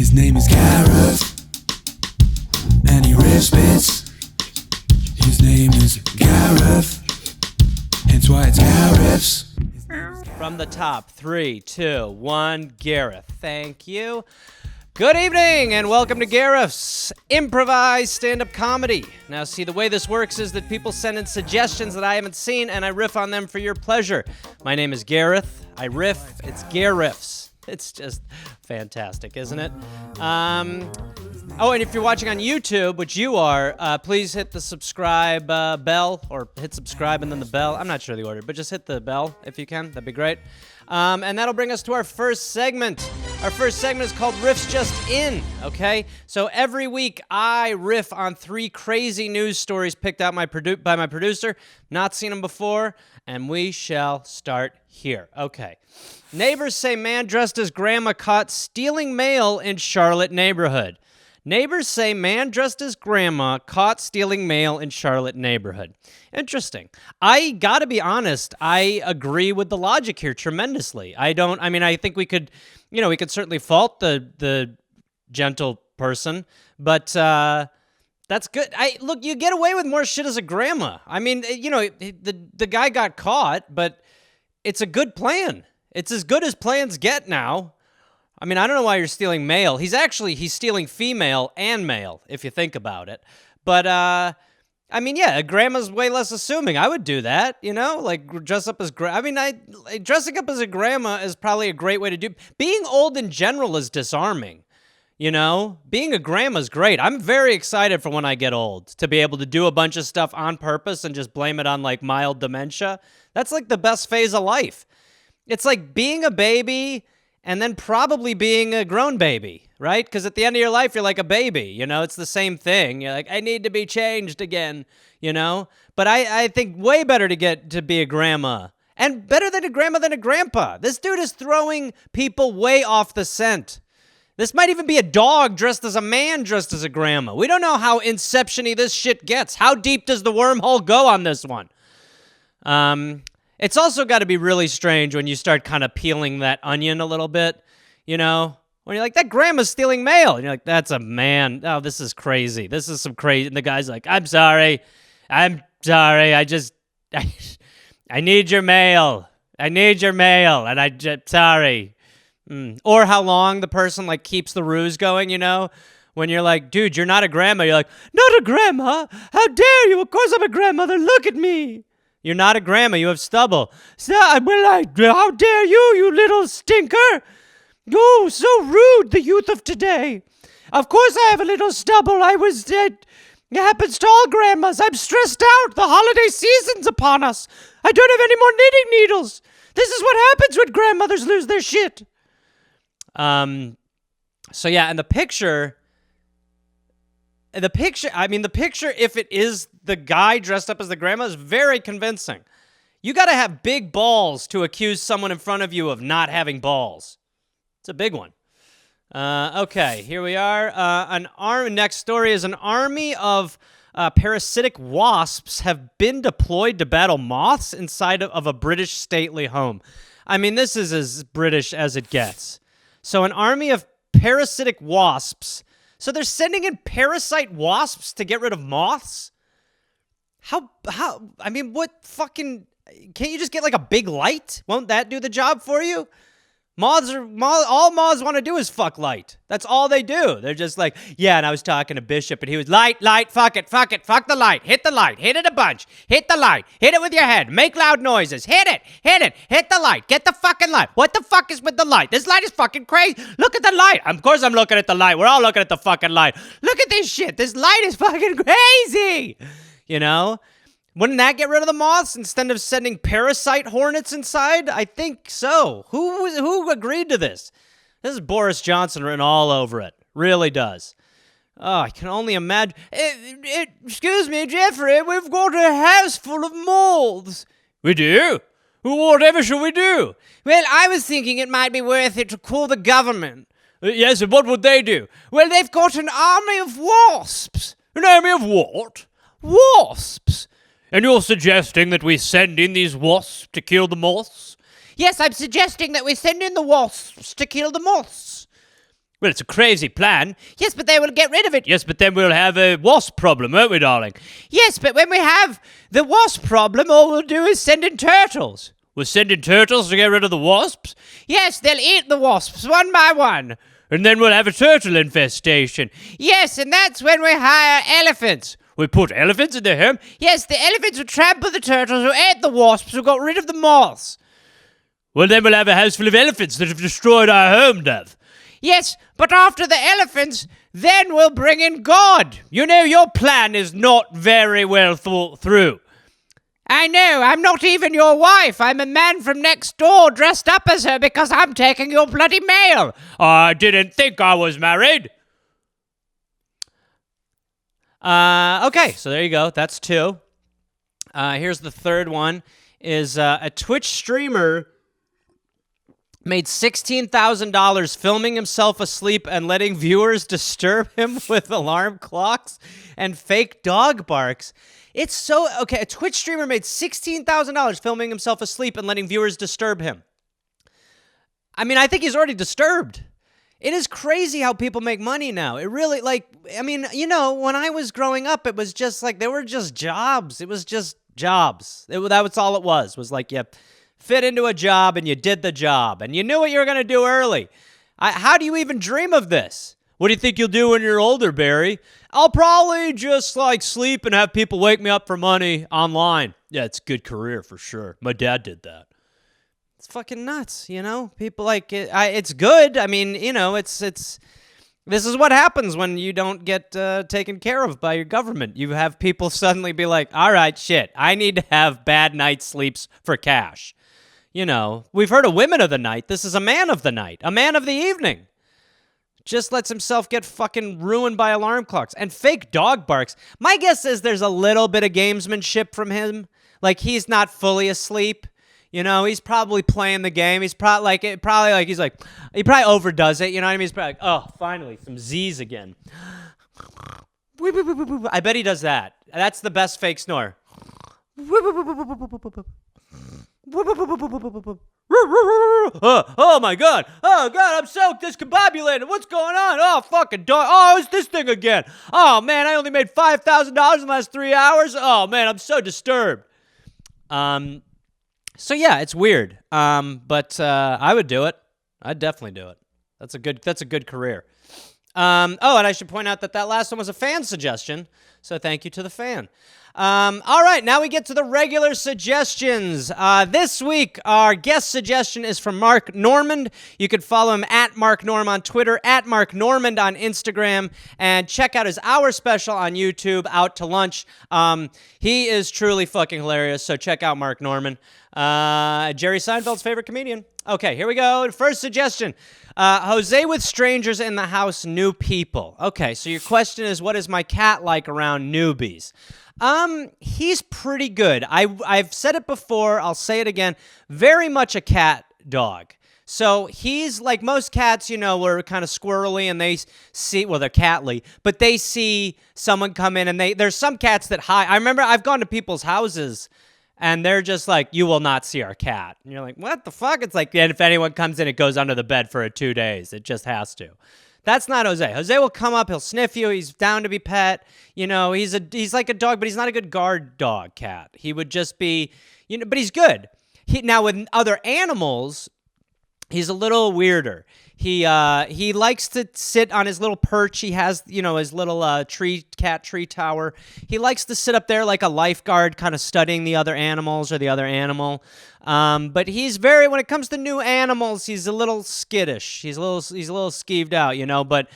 His name is Gareth, and he rips bits. His name is Gareth, hence why it's Gareth's. From the top, 3, 2, 1, Gareth. Thank you. Good evening, and welcome to Gareth's improvised stand-up comedy. Now, see, the way this works is that people send in suggestions that I haven't seen, and I riff on them for your pleasure. My name is Gareth. I riff. It's Gareth's. It's just fantastic, isn't it? Oh, and if you're watching on YouTube, which you are, please hit the subscribe bell, or hit subscribe and then the bell. I'm not sure the order, but just hit the bell if you can. That'd be great. And that'll bring us to our first segment. Our first segment is called Riffs Just In, okay? So every week, I riff on 3 crazy news stories picked out by my producer. Not seen them before, and we shall start here. Okay. Neighbors say man dressed as grandma caught stealing mail in Charlotte neighborhood. Neighbors say man dressed as grandma caught stealing mail in Charlotte neighborhood. Interesting. I gotta be honest, I agree with the logic here tremendously. I think we could certainly fault the gentle person, but that's good. Look, you get away with more shit as a grandma. I mean, the guy got caught, but it's a good plan. It's as good as plans get now. I mean, I don't know why you're stealing mail. He's stealing female and male, if you think about it. But, a grandma's way less assuming. I would do that, like dress up as dressing up as a grandma is probably a great way to do. Being old in general is disarming, Being a grandma's great. I'm very excited for when I get old to be able to do a bunch of stuff on purpose and just blame it on, like, mild dementia. That's, like, the best phase of life. It's like being a baby and then probably being a grown baby, right? Because at the end of your life, you're like a baby, It's the same thing. You're like, I need to be changed again, But I think way better to get to be a grandma. And better than a grandma than a grandpa. This dude is throwing people way off the scent. This might even be a dog dressed as a man dressed as a grandma. We don't know how inception-y this shit gets. How deep does the wormhole go on this one? It's also got to be really strange when you start kind of peeling that onion a little bit, when you're like, that grandma's stealing mail. And you're like, that's a man. Oh, this is crazy. This is some crazy. And the guy's like, I'm sorry. I need your mail. And sorry. Or how long the person like keeps the ruse going, when you're like, dude, you're not a grandma. You're like, not a grandma? How dare you? Of course I'm a grandmother. Look at me. You're not a grandma. You have stubble. How dare you, you little stinker? Oh, so rude, the youth of today. Of course I have a little stubble. It happens to all grandmas. I'm stressed out. The holiday season's upon us. I don't have any more knitting needles. This is what happens when grandmothers lose their shit. So yeah, and the picture, if it is the guy dressed up as the grandma, is very convincing. You got to have big balls to accuse someone in front of you of not having balls. It's a big one. Okay, here we are. Next story is an army of parasitic wasps have been deployed to battle moths inside of a British stately home. I mean, this is as British as it gets. So an army of parasitic wasps. So they're sending in parasite wasps to get rid of moths? What fucking... Can't you just get like a big light? Won't that do the job for you? All moths want to do is fuck light. That's all they do. They're just like, yeah, and I was talking to Bishop, and he was, light, fuck it, fuck the light, hit it a bunch, hit the light, hit it with your head, make loud noises, hit the light, get the fucking light. What the fuck is with the light? This light is fucking crazy. Look at the light. Of course I'm looking at the light. We're all looking at the fucking light. Look at this shit. This light is fucking crazy. Wouldn't that get rid of the moths instead of sending parasite hornets inside? I think so. Who agreed to this? This is Boris Johnson written all over it. Really does. Oh, I can only imagine. Excuse me, Jeffrey, we've got a house full of moths. We do? Whatever shall we do? Well, I was thinking it might be worth it to call the government. Yes, and what would they do? Well, they've got an army of wasps. An army of what? Wasps. And you're suggesting that we send in these wasps to kill the moths? Yes, I'm suggesting that we send in the wasps to kill the moths. Well, it's a crazy plan. Yes, but they will get rid of it. Yes, but then we'll have a wasp problem, won't we, darling? Yes, but when we have the wasp problem, all we'll do is send in turtles. We'll send in turtles to get rid of the wasps? Yes, they'll eat the wasps one by one. And then we'll have a turtle infestation. Yes, and that's when we hire elephants. We put elephants in the home? Yes, the elephants will trample the turtles who ate the wasps who got rid of the moths. Well, then we'll have a house full of elephants that have destroyed our home, Dove. Yes, but after the elephants, then we'll bring in God. You know, your plan is not very well thought through. I know, I'm not even your wife. I'm a man from next door dressed up as her because I'm taking your bloody mail. I didn't think I was married. Okay, so there you go. That's 2. Here's the third one, is a Twitch streamer made $16,000 filming himself asleep and letting viewers disturb him with alarm clocks and fake dog barks. It's so... Okay, a Twitch streamer made $16,000 filming himself asleep and letting viewers disturb him. I mean, I think he's already disturbed. It is crazy how people make money now. It really, like... I mean, you know, when I was growing up, it was just like... They were just jobs. It was just jobs. That was all it was like, you fit into a job and you did the job. And you knew what you were going to do early. How do you even dream of this? What do you think you'll do when you're older, Barry? I'll probably just, like, sleep and have people wake me up for money online. Yeah, it's a good career for sure. My dad did that. It's fucking nuts, you know? People like it. It's good. I mean, you know, this is what happens when you don't get taken care of by your government. You have people suddenly be like, all right, shit, I need to have bad night sleeps for cash. You know, we've heard of women of the night. This is a man of the night, a man of the evening. Just lets himself get fucking ruined by alarm clocks and fake dog barks. My guess is there's a little bit of gamesmanship from him. Like, he's not fully asleep. You know, he's probably playing the game. He's probably he probably overdoes it. You know what I mean? He's probably like, oh, finally, some Z's again. I bet he does that. That's the best fake snore. Oh my god, I'm so discombobulated. What's going on? Oh, fucking dog. Oh, it's this thing again. Oh man, I only made $5,000 in the last 3 hours. Oh man, I'm so disturbed. So yeah, it's weird. But I would do it. I'd definitely do it. That's a good career. And I should point out that last one was a fan suggestion, so thank you to the fan. All right, now we get to the regular suggestions. This week, our guest suggestion is from Mark Normand. You can follow him at Mark Norm on Twitter, at Mark Normand on Instagram, and check out his hour special on YouTube, Out to Lunch. He is truly fucking hilarious, so check out Mark Normand. Jerry Seinfeld's favorite comedian. Okay, here we go. First suggestion. Jose with strangers in the house, new people. Okay, so your question is, what is my cat like around newbies? He's pretty good. I've said it before, I'll say it again. Very much a cat dog. So he's like most cats, you know, are kind of squirrely and they see, well, they're catly, but they see someone come in and there's some cats that hide. I remember I've gone to people's houses and they're just like, you will not see our cat. And you're like, what the fuck? It's like, and if anyone comes in, it goes under the bed for 2 days. It just has to. That's not Jose. Jose will come up, he'll sniff you, he's down to be pet. You know, he's like a dog, but he's not a good guard dog cat. He would just be, you know, but he's good. Now with other animals, he's a little weirder. He likes to sit on his little perch. He has, you know, his little cat tree tower. He likes to sit up there like a lifeguard, kind of studying the other animals or the other animal. But he's when it comes to new animals, he's a little skittish. He's a little skeeved out, you know, but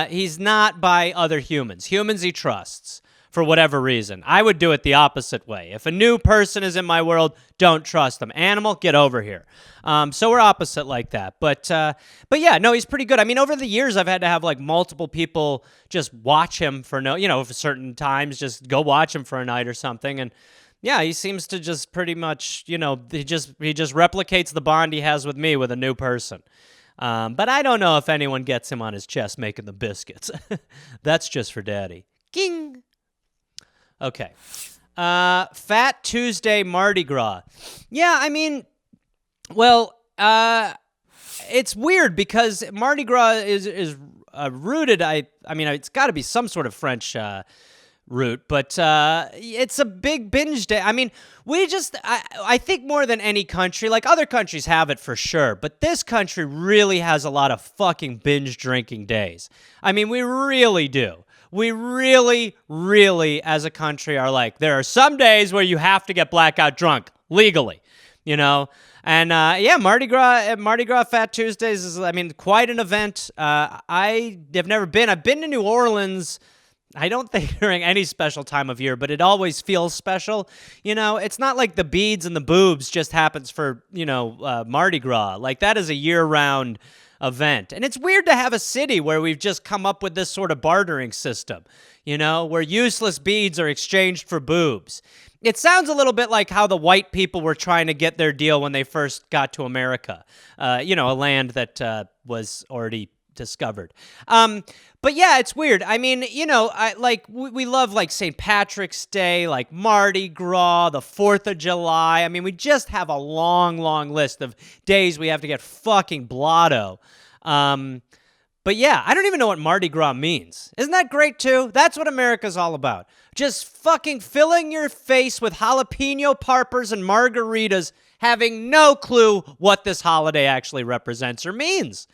he's not by other humans. Humans he trusts for whatever reason. I would do it the opposite way. If a new person is in my world, don't trust them. Animal, get over here. So we're opposite like that. But yeah, no, he's pretty good. I mean, over the years, I've had to have like multiple people just watch him for for certain times, just go watch him for a night or something. And yeah, he seems to just pretty much, you know, he just replicates the bond he has with me with a new person. But I don't know if anyone gets him on his chest making the biscuits. That's just for daddy. King. Okay. Fat Tuesday Mardi Gras. Yeah, I mean, well, it's weird because Mardi Gras is rooted. I mean, it's got to be some sort of French root, but it's a big binge day. I mean, I think more than any country, like other countries have it for sure, but this country really has a lot of fucking binge drinking days. I mean, we really do. We really, really, as a country, are like, there are some days where you have to get blackout drunk legally, you know? And Mardi Gras Fat Tuesdays is, I mean, quite an event. I have never been. I've been to New Orleans. I don't think during any special time of year, but it always feels special. You know, it's not like the beads and the boobs just happens for, Mardi Gras. Like, that is a year-round event. And it's weird to have a city where we've just come up with this sort of bartering system, where useless beads are exchanged for boobs. It sounds a little bit like how the white people were trying to get their deal when they first got to America, a land that was already discovered. But yeah, it's weird. I mean, we love like St. Patrick's Day, like Mardi Gras, the 4th of July. I mean, we just have a long, long list of days we have to get fucking blotto. But yeah, I don't even know what Mardi Gras means. Isn't that great too? That's what America's all about. Just fucking filling your face with jalapeno poppers and margaritas, having no clue what this holiday actually represents or means.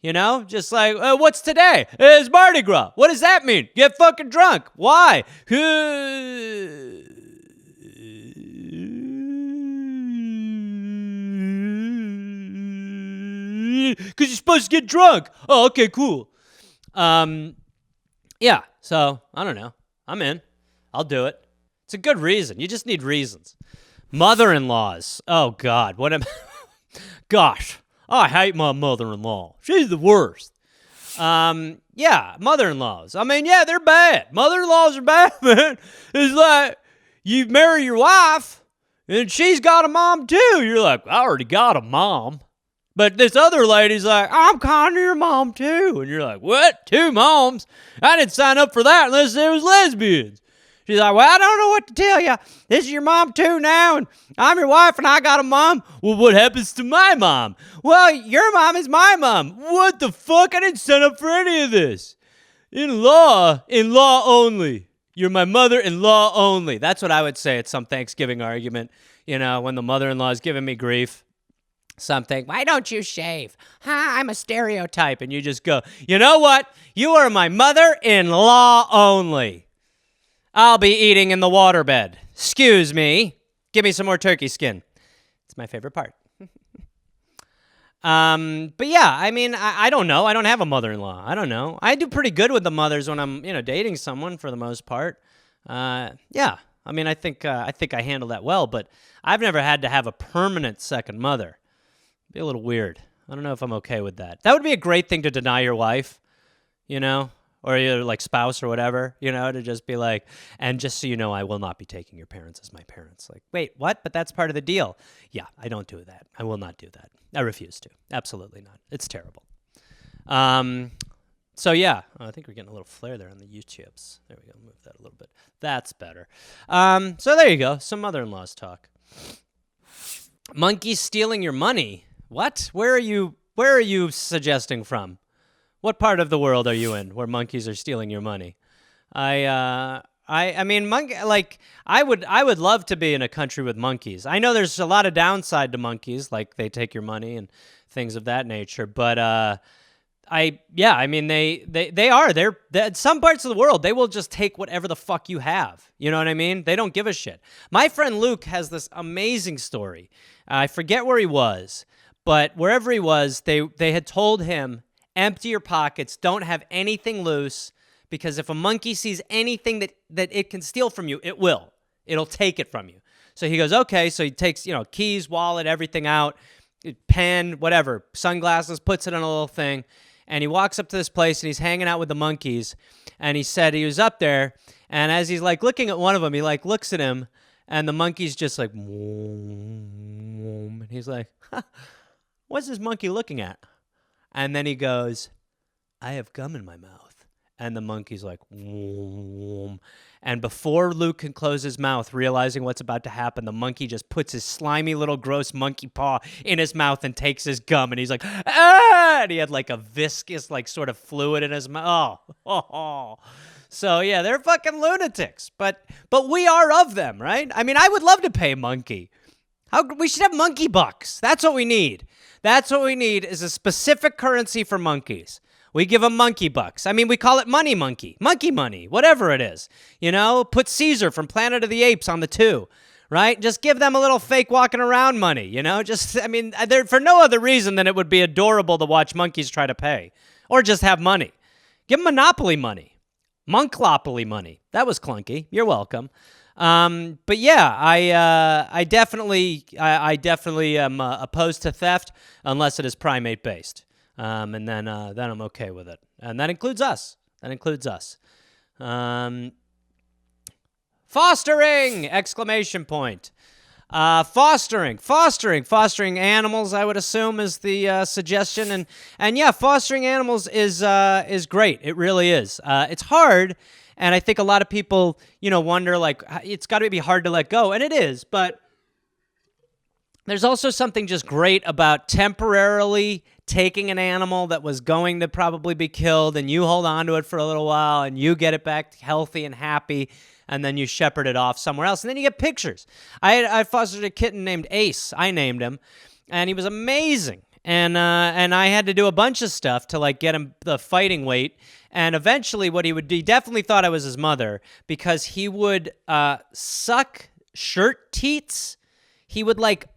Just like, what's today? It's Mardi Gras. What does that mean? Get fucking drunk. Why? Because you're supposed to get drunk. Oh, okay, cool. Yeah, so, I don't know. I'm in. I'll do it. It's a good reason. You just need reasons. Mother-in-laws. Oh, God. What am... Gosh. I hate my mother-in-law. She's the worst. Yeah, mother-in-laws. I mean, yeah, they're bad. Mother-in-laws are bad, man. It's like, you marry your wife, and she's got a mom, too. You're like, I already got a mom. But this other lady's like, I'm kind of your mom, too. And you're like, what? 2 moms? I didn't sign up for that unless there was lesbians. She's like, well, I don't know what to tell you. This is your mom, too, now, and I'm your wife, and I got a mom. Well, what happens to my mom? Well, your mom is my mom. What the fuck? I didn't sign up for any of this. In-law only. You're my mother-in-law only. That's what I would say at some Thanksgiving argument, when the mother-in-law is giving me grief. Something, why don't you shave? I'm a stereotype. And you just go, you know what? You are my mother-in-law only. I'll be eating in the waterbed. Excuse me. Give me some more turkey skin. It's my favorite part. But yeah, I mean, I don't know. I don't have a mother-in-law. I don't know. I do pretty good with the mothers when I'm, dating someone for the most part. Yeah. I mean, I think I handle that well, but I've never had to have a permanent second mother. It'd be a little weird. I don't know if I'm okay with that. That would be a great thing to deny your wife, or your like spouse or whatever, to just be like, and just so you know, I will not be taking your parents as my parents. Like, wait, what? But that's part of the deal. Yeah, I don't do that. I will not do that. I refuse to. Absolutely not. It's terrible. So yeah, I think we're getting a little flare there on the YouTubes. There we go. Move that a little bit. That's better. So there you go. Some mother-in-law's talk. Monkeys stealing your money. What? Where are you suggesting from? What part of the world are you in where monkeys are stealing your money? I mean, I would love to be in a country with monkeys. I know there's a lot of downside to monkeys, like they take your money and things of that nature. But I mean, they're some parts of the world, they will just take whatever the fuck you have. You know what I mean? They don't give a shit. My friend Luke has this amazing story. I forget where he was, but wherever he was, they had told him, empty your pockets, don't have anything loose, because if a monkey sees anything that it can steal from you, it'll take it from you. So he goes, okay, so he takes, keys, wallet, everything out, pen, whatever, sunglasses, puts it in a little thing, and he walks up to this place and he's hanging out with the monkeys, and he said he was up there, and as he's like looking at one of them, he like looks at him, and the monkey's just like, and he's like, what's this monkey looking at? And then he goes, I have gum in my mouth, And the monkey's like, "Whoom." And before Luke can close his mouth, realizing what's about to happen, the monkey just puts his slimy little gross monkey paw in his mouth and takes his gum. And he's like, ah! And he had like a viscous, like sort of fluid in his mouth. Oh. So yeah, they're fucking lunatics. But we are of them, right? I mean, I would love to pay a monkey. We should have monkey bucks. That's what we need. That's what we need is a specific currency for monkeys. We give them monkey bucks. I mean, we call it money monkey, monkey money, whatever it is. You know, put Caesar from Planet of the Apes on the 2, right? Just give them a little fake walking around money, you know? Just, I mean, they're for no other reason than it would be adorable to watch monkeys try to pay or just have money. Give them Monopoly money, Monklopoly money. That was clunky. You're welcome. But yeah, I definitely am opposed to theft unless it is primate based. And then I'm okay with it. And that includes us. Fostering! Exclamation point. Fostering animals, I would assume, is the suggestion. And yeah, fostering animals is great. It really is. It's hard. And I think a lot of people, wonder, like, it's got to be hard to let go. And it is. But there's also something just great about temporarily taking an animal that was going to probably be killed, and you hold on to it for a little while, and you get it back healthy and happy, and then you shepherd it off somewhere else, and then you get pictures. I fostered a kitten named Ace. I named him, and he was amazing. And I had to do a bunch of stuff to like get him the fighting weight. And eventually what he would do, he definitely thought I was his mother because he would suck shirt teats. He would like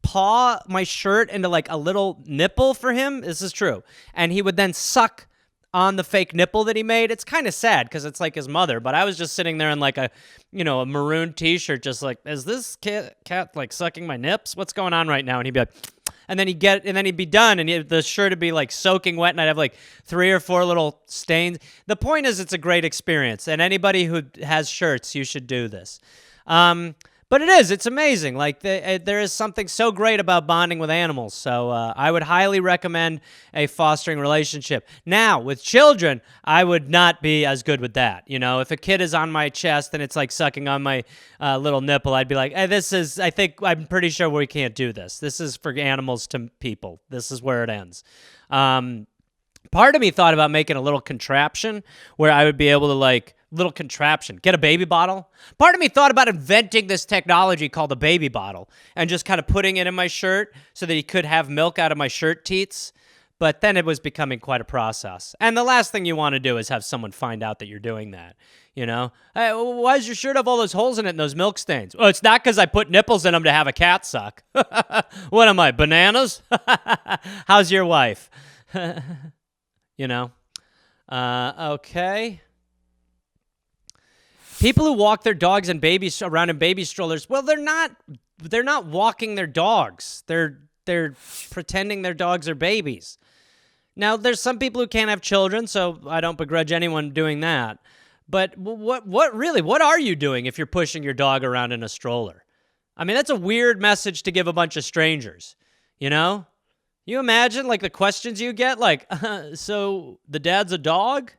paw my shirt into like a little nipple for him. This is true. And he would then suck on the fake nipple that he made. It's kind of sad because it's like his mother, but I was just sitting there in like a maroon t-shirt, just like, is this cat like sucking my nips? What's going on right now? And he'd be like, and then he'd be done, and the shirt would be like soaking wet, and I'd have like 3 or 4 little stains. The point is, it's a great experience, and anybody who has shirts, you should do this. But it's amazing. Like there is something so great about bonding with animals. So I would highly recommend a fostering relationship. Now, with children, I would not be as good with that. If a kid is on my chest and it's like sucking on my little nipple, I'd be like, hey, I'm pretty sure we can't do this. This is for animals to people. This is where it ends. Part of me thought about making a little contraption where I would be able to get a baby bottle. Part of me thought about inventing this technology called a baby bottle and just kind of putting it in my shirt so that he could have milk out of my shirt teats. But then it was becoming quite a process. And the last thing you want to do is have someone find out that you're doing that. Hey, why does your shirt have all those holes in it and those milk stains? Well, it's not because I put nipples in them to have a cat suck. What am I, bananas? How's your wife? Okay. People who walk their dogs and babies around in baby strollers, well, they're not walking their dogs. They're pretending their dogs are babies. Now, there's some people who can't have children, so I don't begrudge anyone doing that. But what are you doing if you're pushing your dog around in a stroller? I mean, that's a weird message to give a bunch of strangers, You imagine, like, the questions you get, like, so the dad's a dog?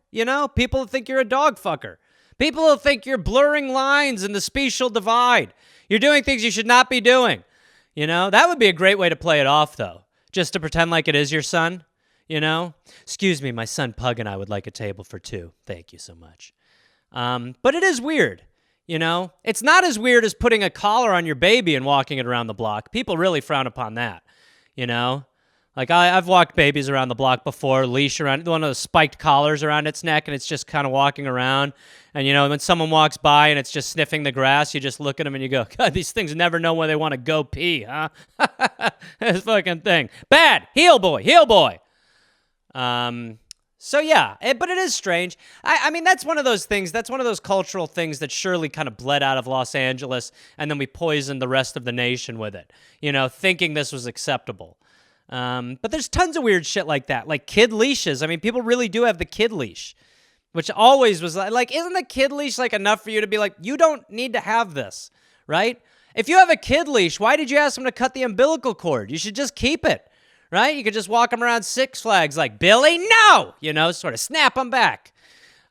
People think you're a dog fucker. People will think you're blurring lines in the special divide. You're doing things you should not be doing. That would be a great way to play it off, though. Just to pretend like it is your son, Excuse me, my son Pug and I would like a table for 2. Thank you so much. But it is weird, It's not as weird as putting a collar on your baby and walking it around the block. People really frown upon that, Like, I've walked babies around the block before, leash around, one of those spiked collars around its neck, and it's just kind of walking around. And, when someone walks by and it's just sniffing the grass, you just look at them and you go, God, these things never know when they want to go pee, huh? This fucking thing. Bad. Heel boy. So, yeah, but it is strange. I mean, that's one of those things, that's one of those cultural things that surely kind of bled out of Los Angeles, and then we poisoned the rest of the nation with it, thinking this was acceptable. But there's tons of weird shit like that, like kid leashes. I mean, people really do have the kid leash, which always was like, isn't the kid leash like enough for you to be like, you don't need to have this, right? If you have a kid leash, why did you ask them to cut the umbilical cord? You should just keep it, right? You could just walk them around Six Flags like, Billy, no! Sort of snap them back.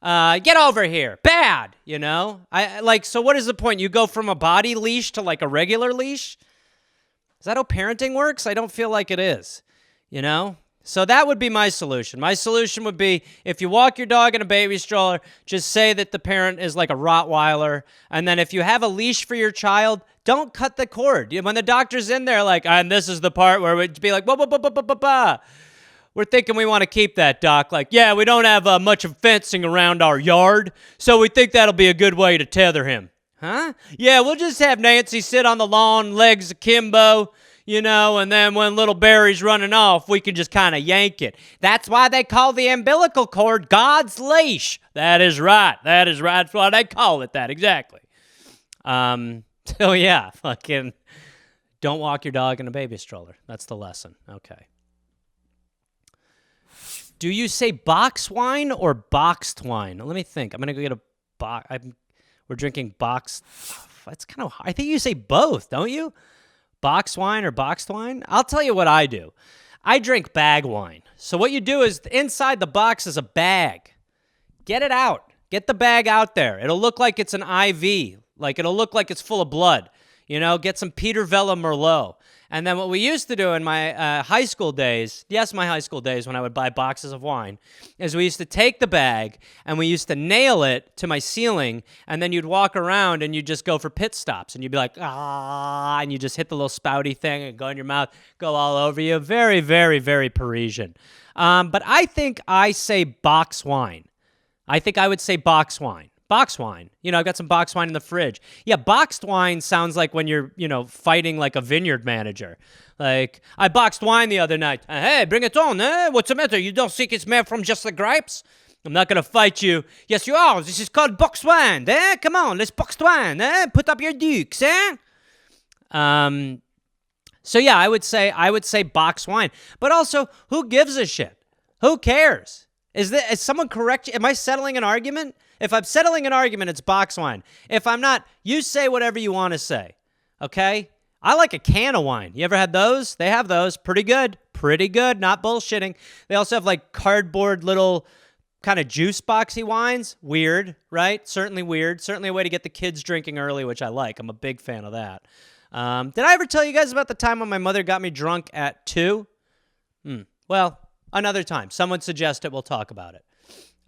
Get over here. Bad, you know? So what is the point? You go from a body leash to like a regular leash? Is that how parenting works? I don't feel like it is, you know? So that would be my solution. My solution would be if you walk your dog in a baby stroller, just say that the parent is like a Rottweiler. And then if you have a leash for your child, don't cut the cord. When the doctor's in there, like, and this is the part where we'd be like, we're thinking we want to keep that, doc. Like, yeah, we don't have much of fencing around our yard, so we think that'll be a good way to tether him. Huh? Yeah, we'll just have Nancy sit on the lawn, legs akimbo, you know, and then when little Barry's running off, we can just kind of yank it. That's why they call the umbilical cord God's leash. That is right. That's why they call it that, exactly. So yeah, fucking don't walk your dog in a baby stroller. That's the lesson. Okay. Do you say box wine or boxed wine? Let me think. I'm going to go get a box. We're drinking boxed. That's kind of hard. I think you say both, don't you? Box wine or boxed wine? I'll tell you what I do. I drink bag wine. So what you do is inside the box is a bag. Get it out. Get the bag out there. It'll look like it's an IV. Like it'll look like it's full of blood. You know, get some Peter Vella Merlot. And then what we used to do in my high school days, my high school days when I would buy boxes of wine, is we used to take the bag and we used to nail it to my ceiling, and then you'd walk around and you'd just go for pit stops, and you'd be like, and you just hit the little spouty thing and go in your mouth, go all over you. Very, very, very Parisian. But I think I say box wine. I think I would say box wine. Box wine. You know, I've got some box wine in the fridge. Yeah, boxed wine sounds like when you're, you know, fighting like a vineyard manager. Like, I boxed wine the other night. Hey, bring it on, eh? What's the matter? You don't think it's made from just the grapes? I'm not going to fight you. Yes, you are. This is called boxed wine, eh? Come on, let's boxed wine, eh? Put up your dukes, eh? So yeah, I would say box wine. But also, who gives a shit? Who cares? Is someone correct? Am I settling an argument? If I'm settling an argument, it's box wine. If I'm not, you say whatever you want to say, okay? I like a can of wine. You ever had those? They have those. Pretty good. Pretty good. Not bullshitting. They also have like cardboard little kind of juice boxy wines. Weird, right? Certainly weird. Certainly a way to get the kids drinking early, which I like. I'm a big fan of that. Did I ever tell you guys about the time when my mother got me drunk at 2? Well, another time. Someone suggest it. We'll talk about it.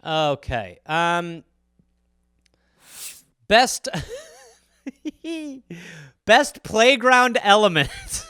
Okay. Best playground element.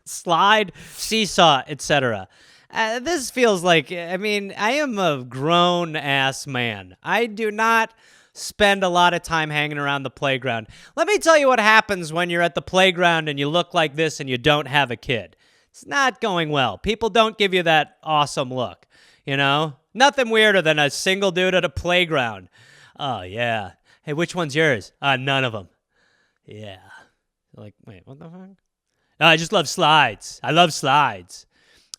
Slide, seesaw, etc. This feels like, I mean, I am a grown-ass man. I do not spend a lot of time hanging around the playground. Let me tell you what happens when you're at the playground and you look like this and you don't have a kid. It's not going well. People don't give you that awesome look, you know? Nothing weirder than a single dude at a playground. Oh, yeah. Hey, which one's yours? None of them. Yeah. Like, wait, what the fuck? No, I just love slides. I love slides.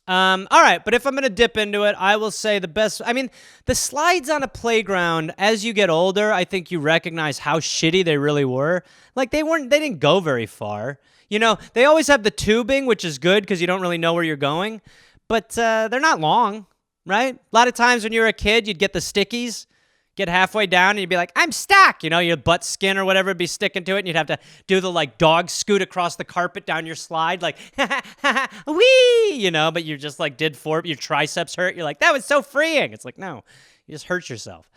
All right, but if I'm going to dip into it, I will say the slides on a playground, as you get older, I think you recognize how shitty they really were. Like, they didn't go very far. You know, they always have the tubing, which is good because you don't really know where you're going, but they're not long, right? A lot of times when you were a kid, you'd get the stickies, get halfway down, and you'd be like, I'm stuck. You know, your butt skin or whatever would be sticking to it, and you'd have to do the, like, dog scoot across the carpet down your slide, like, wee, you know, but you just, like, your triceps hurt. You're like, that was so freeing. It's like, no, you just hurt yourself.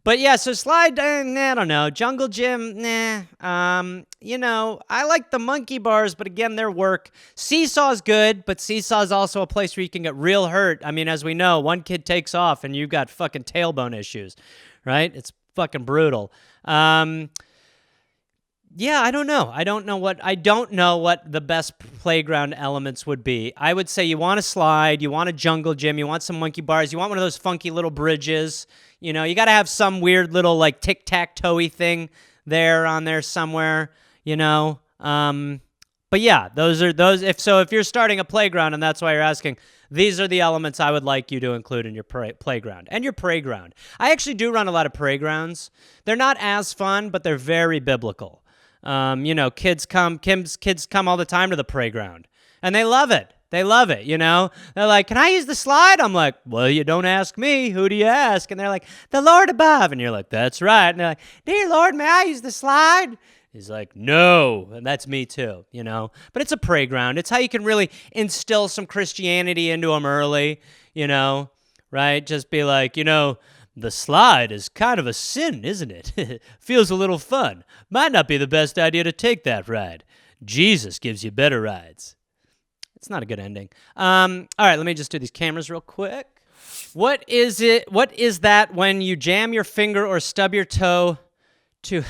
But yeah, so slide, I don't know. Jungle gym, you know, I like the monkey bars, but again, their work. Seesaw's good, but seesaw's also a place where you can get real hurt. I mean, as we know, one kid takes off and you've got fucking tailbone issues, right? It's fucking brutal. Yeah, I don't know. I don't know what the best playground elements would be. I would say you want a slide, you want a jungle gym, you want some monkey bars, you want one of those funky little bridges. You know, you got to have some weird little like tic-tac-toe-y thing there on there somewhere, you know. But yeah, those. If you're starting a playground and that's why you're asking, these are the elements I would like you to include in your playground and your playground. I actually do run a lot of playgrounds. They're not as fun, but they're very biblical. You know, kids come all the time to the playground, and they love it. They love it, you know? They're like, can I use the slide? I'm like, well, you don't ask me. Who do you ask? And they're like, the Lord above. And you're like, that's right. And they're like, dear Lord, may I use the slide? He's like, no. And that's me too, you know? But it's a playground. It's how you can really instill some Christianity into them early, you know? Right? Just be like, you know, the slide is kind of a sin, isn't it? Feels a little fun. Might not be the best idea to take that ride. Jesus gives you better rides. It's not a good ending. All right, let me just do these cameras real quick. What is that when you jam your finger or stub your toe to...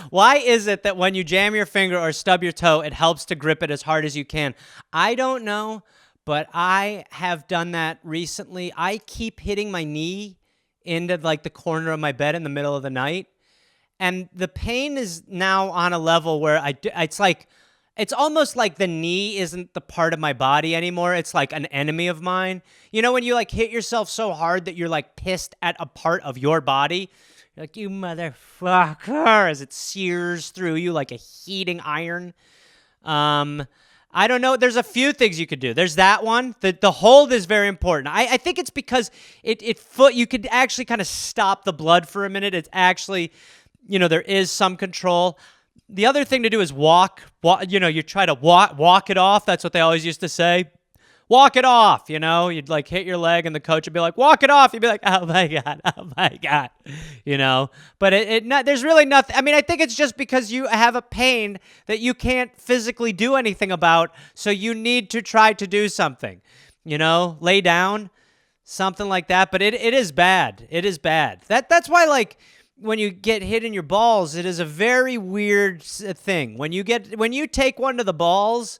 Why is it that when you jam your finger or stub your toe, it helps to grip it as hard as you can? I don't know, but I have done that recently. I keep hitting my knee into like the corner of my bed in the middle of the night. And the pain is now on a level where it's almost like the knee isn't the part of my body anymore. It's like an enemy of mine. You know, when you like hit yourself so hard that you're like pissed at a part of your body? You're like, you motherfucker, as it sears through you like a heating iron. I don't know. There's a few things you could do. There's that one. The hold is very important. I think it's because you could actually kind of stop the blood for a minute. It's actually, you know, there is some control. The other thing to do is walk. You know, you try to walk it off. That's what they always used to say. Walk it off, you know? You'd like hit your leg and the coach would be like, walk it off. You'd be like, oh my God, you know? But there's really nothing. I mean, I think it's just because you have a pain that you can't physically do anything about, so you need to try to do something, you know? Lay down, something like that. But it is bad. It is bad. That's why, like, when you get hit in your balls, it is a very weird thing. When you take one to the balls,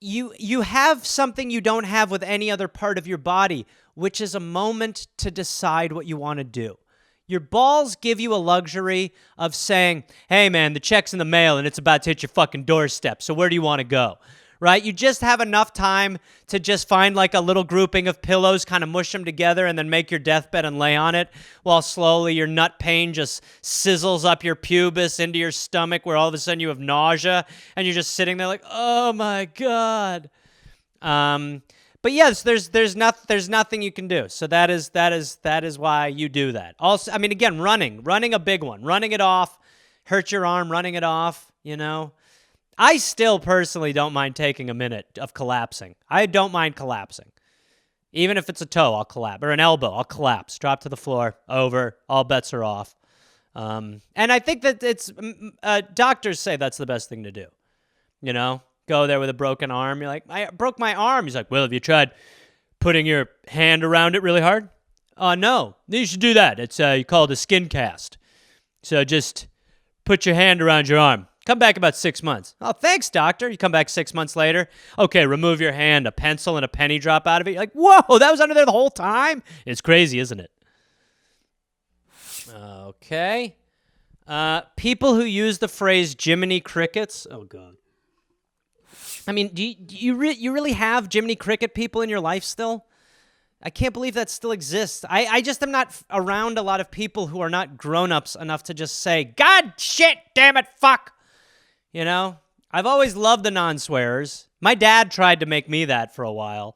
you have something you don't have with any other part of your body, which is a moment to decide what you want to do. Your balls give you a luxury of saying, hey man, the check's in the mail and it's about to hit your fucking doorstep, so where do you want to go? Right? You just have enough time to just find like a little grouping of pillows, kind of mush them together, and then make your deathbed and lay on it while slowly your nut pain just sizzles up your pubis into your stomach, where all of a sudden you have nausea and you're just sitting there like, oh my God. But yes, there's nothing you can do. So that is why you do that. Also, I mean, again, running a big one, running it off, hurt your arm, running it off, you know. I still personally don't mind taking a minute of collapsing. I don't mind collapsing. Even if it's a toe, I'll collapse. Or an elbow, I'll collapse. Drop to the floor, over, all bets are off. And I think that it's, doctors say that's the best thing to do. You know, go there with a broken arm. You're like, I broke my arm. He's like, well, have you tried putting your hand around it really hard? No. You should do that. It's you call it a skin cast. So just put your hand around your arm. Come back about 6 months. Oh, thanks, doctor. You come back 6 months later. Okay, remove your hand. A pencil and a penny drop out of it. You're like, whoa, that was under there the whole time? It's crazy, isn't it? Okay. People who use the phrase Jimminy crickets. Oh, God. I mean, do you really have Jimminy cricket people in your life still? I can't believe that still exists. I just am not around a lot of people who are not grown-ups enough to just say, God, shit, damn it, fuck. You know, I've always loved the non-swearers. My dad tried to make me that for a while,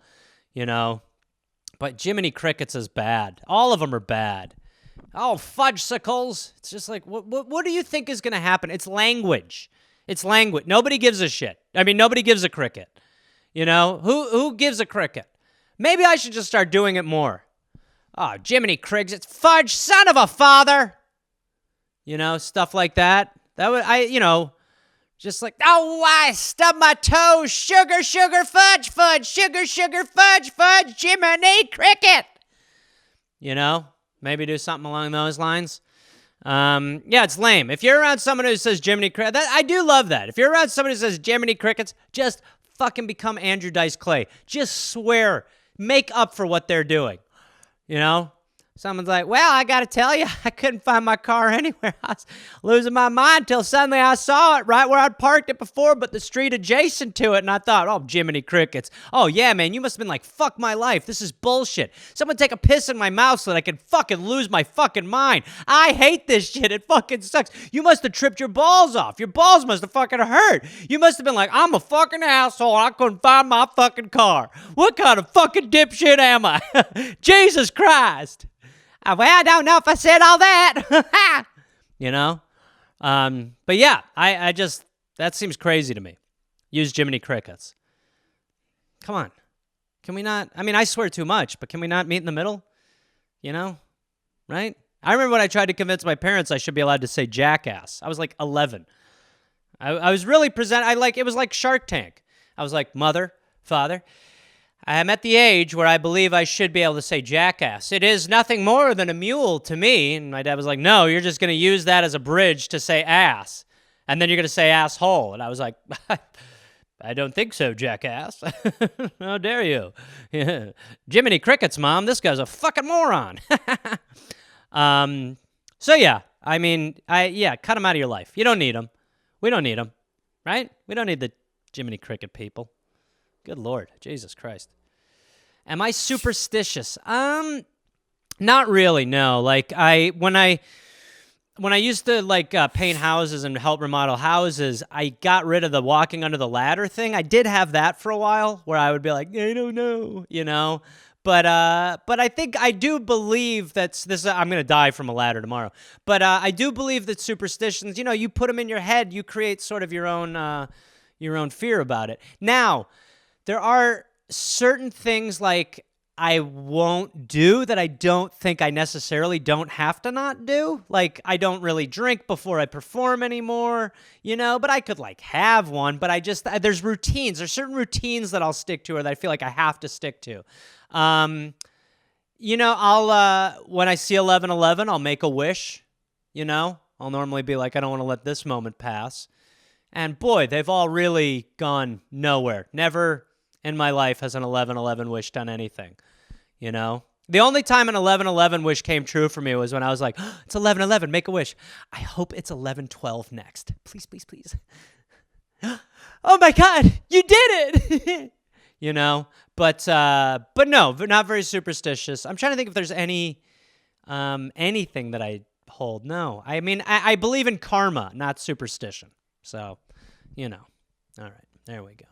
you know. But Jimminy crickets is bad. All of them are bad. Oh, fudgesicles. It's just like, what do you think is going to happen? It's language. It's language. Nobody gives a shit. I mean, nobody gives a cricket. You know, who gives a cricket? Maybe I should just start doing it more. Oh, Jimminy crickets. It's fudge, son of a father. You know, stuff like that. That would, just like, oh, I stubbed my toe. Sugar, sugar, fudge, fudge. Sugar, sugar, fudge, fudge. Jimminy cricket. You know, maybe do something along those lines. Yeah, it's lame. If you're around someone who says Jimminy cricket, I do love that. If you're around someone who says Jimminy crickets, just fucking become Andrew Dice Clay. Just swear. Make up for what they're doing. You know? Someone's like, well, I got to tell you, I couldn't find my car anywhere. I was losing my mind till suddenly I saw it right where I'd parked it before, but the street adjacent to it. And I thought, oh, Jimminy Crickets. Oh, yeah, man, you must have been like, fuck my life. This is bullshit. Someone take a piss in my mouth so that I can fucking lose my fucking mind. I hate this shit. It fucking sucks. You must have tripped your balls off. Your balls must have fucking hurt. You must have been like, I'm a fucking asshole. I couldn't find my fucking car. What kind of fucking dipshit am I? Jesus Christ. Well, I don't know if I said all that. You know? But yeah, I just, that seems crazy to me. Use Jimminy Crickets. Come on. Can we not? I mean, I swear too much, but can we not meet in the middle? You know? Right? I remember when I tried to convince my parents I should be allowed to say jackass. I was like 11. I was really it was like Shark Tank. I was like, mother, father, I'm at the age where I believe I should be able to say jackass. It is nothing more than a mule to me. And my dad was like, no, you're just going to use that as a bridge to say ass. And then you're going to say asshole. And I was like, I don't think so, jackass. How dare you? Yeah. Jimminy Crickets, Mom. This guy's a fucking moron. So yeah, I mean, cut him out of your life. You don't need him. We don't need him, right? We don't need the Jimminy Cricket people. Good Lord, Jesus Christ. Am I superstitious? Not really, no. Like when I used to paint houses and help remodel houses, I got rid of the walking under the ladder thing. I did have that for a while where I would be like, I don't know, you know. But I think I do believe I'm going to die from a ladder tomorrow. But I do believe that superstitions, you know, you put them in your head, you create sort of your own fear about it. Now, there are certain things like I won't do that I don't think I necessarily don't have to not do. Like, I don't really drink before I perform anymore, you know, but I could have one. But there's routines. There's certain routines that I'll stick to or that I feel like I have to stick to. You know, I'll, when I see 11:11, I'll make a wish, you know. I'll normally be like, I don't want to let this moment pass. And boy, they've all really gone nowhere. Never in my life has an 11:11 wish done anything, you know? The only time an 11:11 wish came true for me was when I was like, oh, it's 11:11, make a wish. I hope it's 11:12 next. Please, please, please. Oh my God, you did it! You know? But no, not very superstitious. I'm trying to think if there's anything that I hold. No. I mean, I believe in karma, not superstition. So, you know. All right, there we go.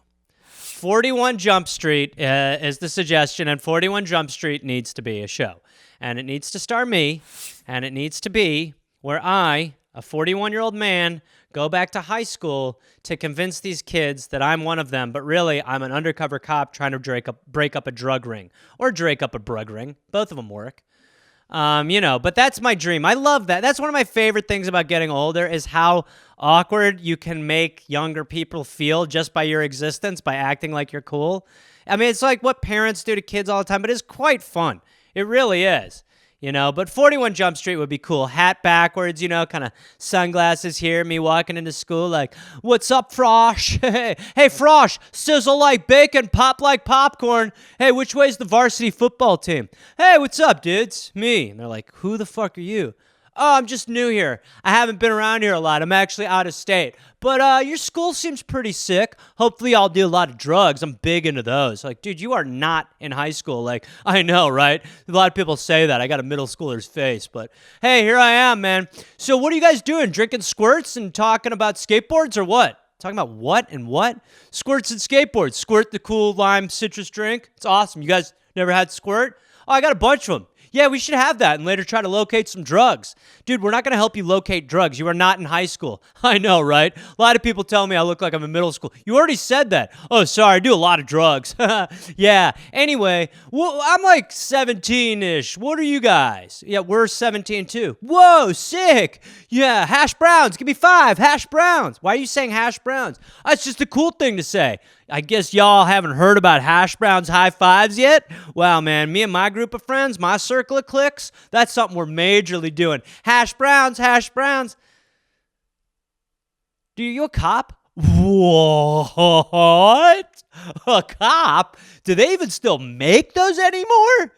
41 Jump Street is the suggestion, and 41 Jump Street needs to be a show. And it needs to star me, and it needs to be where I, a 41-year-old man, go back to high school to convince these kids that I'm one of them, but really I'm an undercover cop trying to break up a drug ring. Or drake up a brug ring. Both of them work. You know, but that's my dream. I love that. That's one of my favorite things about getting older is how awkward you can make younger people feel just by your existence, by acting like you're cool. I mean, it's like what parents do to kids all the time, but it's quite fun. It really is. You know, but 41 Jump Street would be cool. Hat backwards, you know, kind of sunglasses here, me walking into school like, what's up, Frosh? Hey, Frosh, sizzle like bacon, pop like popcorn. Hey, which way's the varsity football team? Hey, what's up, dudes? Me. And they're like, who the fuck are you? Oh, I'm just new here. I haven't been around here a lot. I'm actually out of state. But your school seems pretty sick. Hopefully I'll do a lot of drugs. I'm big into those. Like, dude, you are not in high school. Like, I know, right? A lot of people say that. I got a middle schooler's face. But, hey, here I am, man. So what are you guys doing? Drinking squirts and talking about skateboards or what? Talking about what and what? Squirts and skateboards. Squirt, the cool lime citrus drink. It's awesome. You guys never had squirt? Oh, I got a bunch of them. Yeah, we should have that and later try to locate some drugs. Dude, we're not going to help you locate drugs. You are not in high school. I know, right? A lot of people tell me I look like I'm in middle school. You already said that. Oh, sorry, I do a lot of drugs. Yeah, anyway, well, I'm like 17-ish. What are you guys? Yeah, we're 17 too. Whoa, sick. Yeah, hash browns. Give me 5 hash browns. Why are you saying hash browns? That's just a cool thing to say. I guess y'all haven't heard about hash browns high fives yet? Wow, man, me and my group of friends, my circle of cliques, that's something we're majorly doing. Hash browns, hash browns. Do you a cop? What? A cop? Do they even still make those anymore?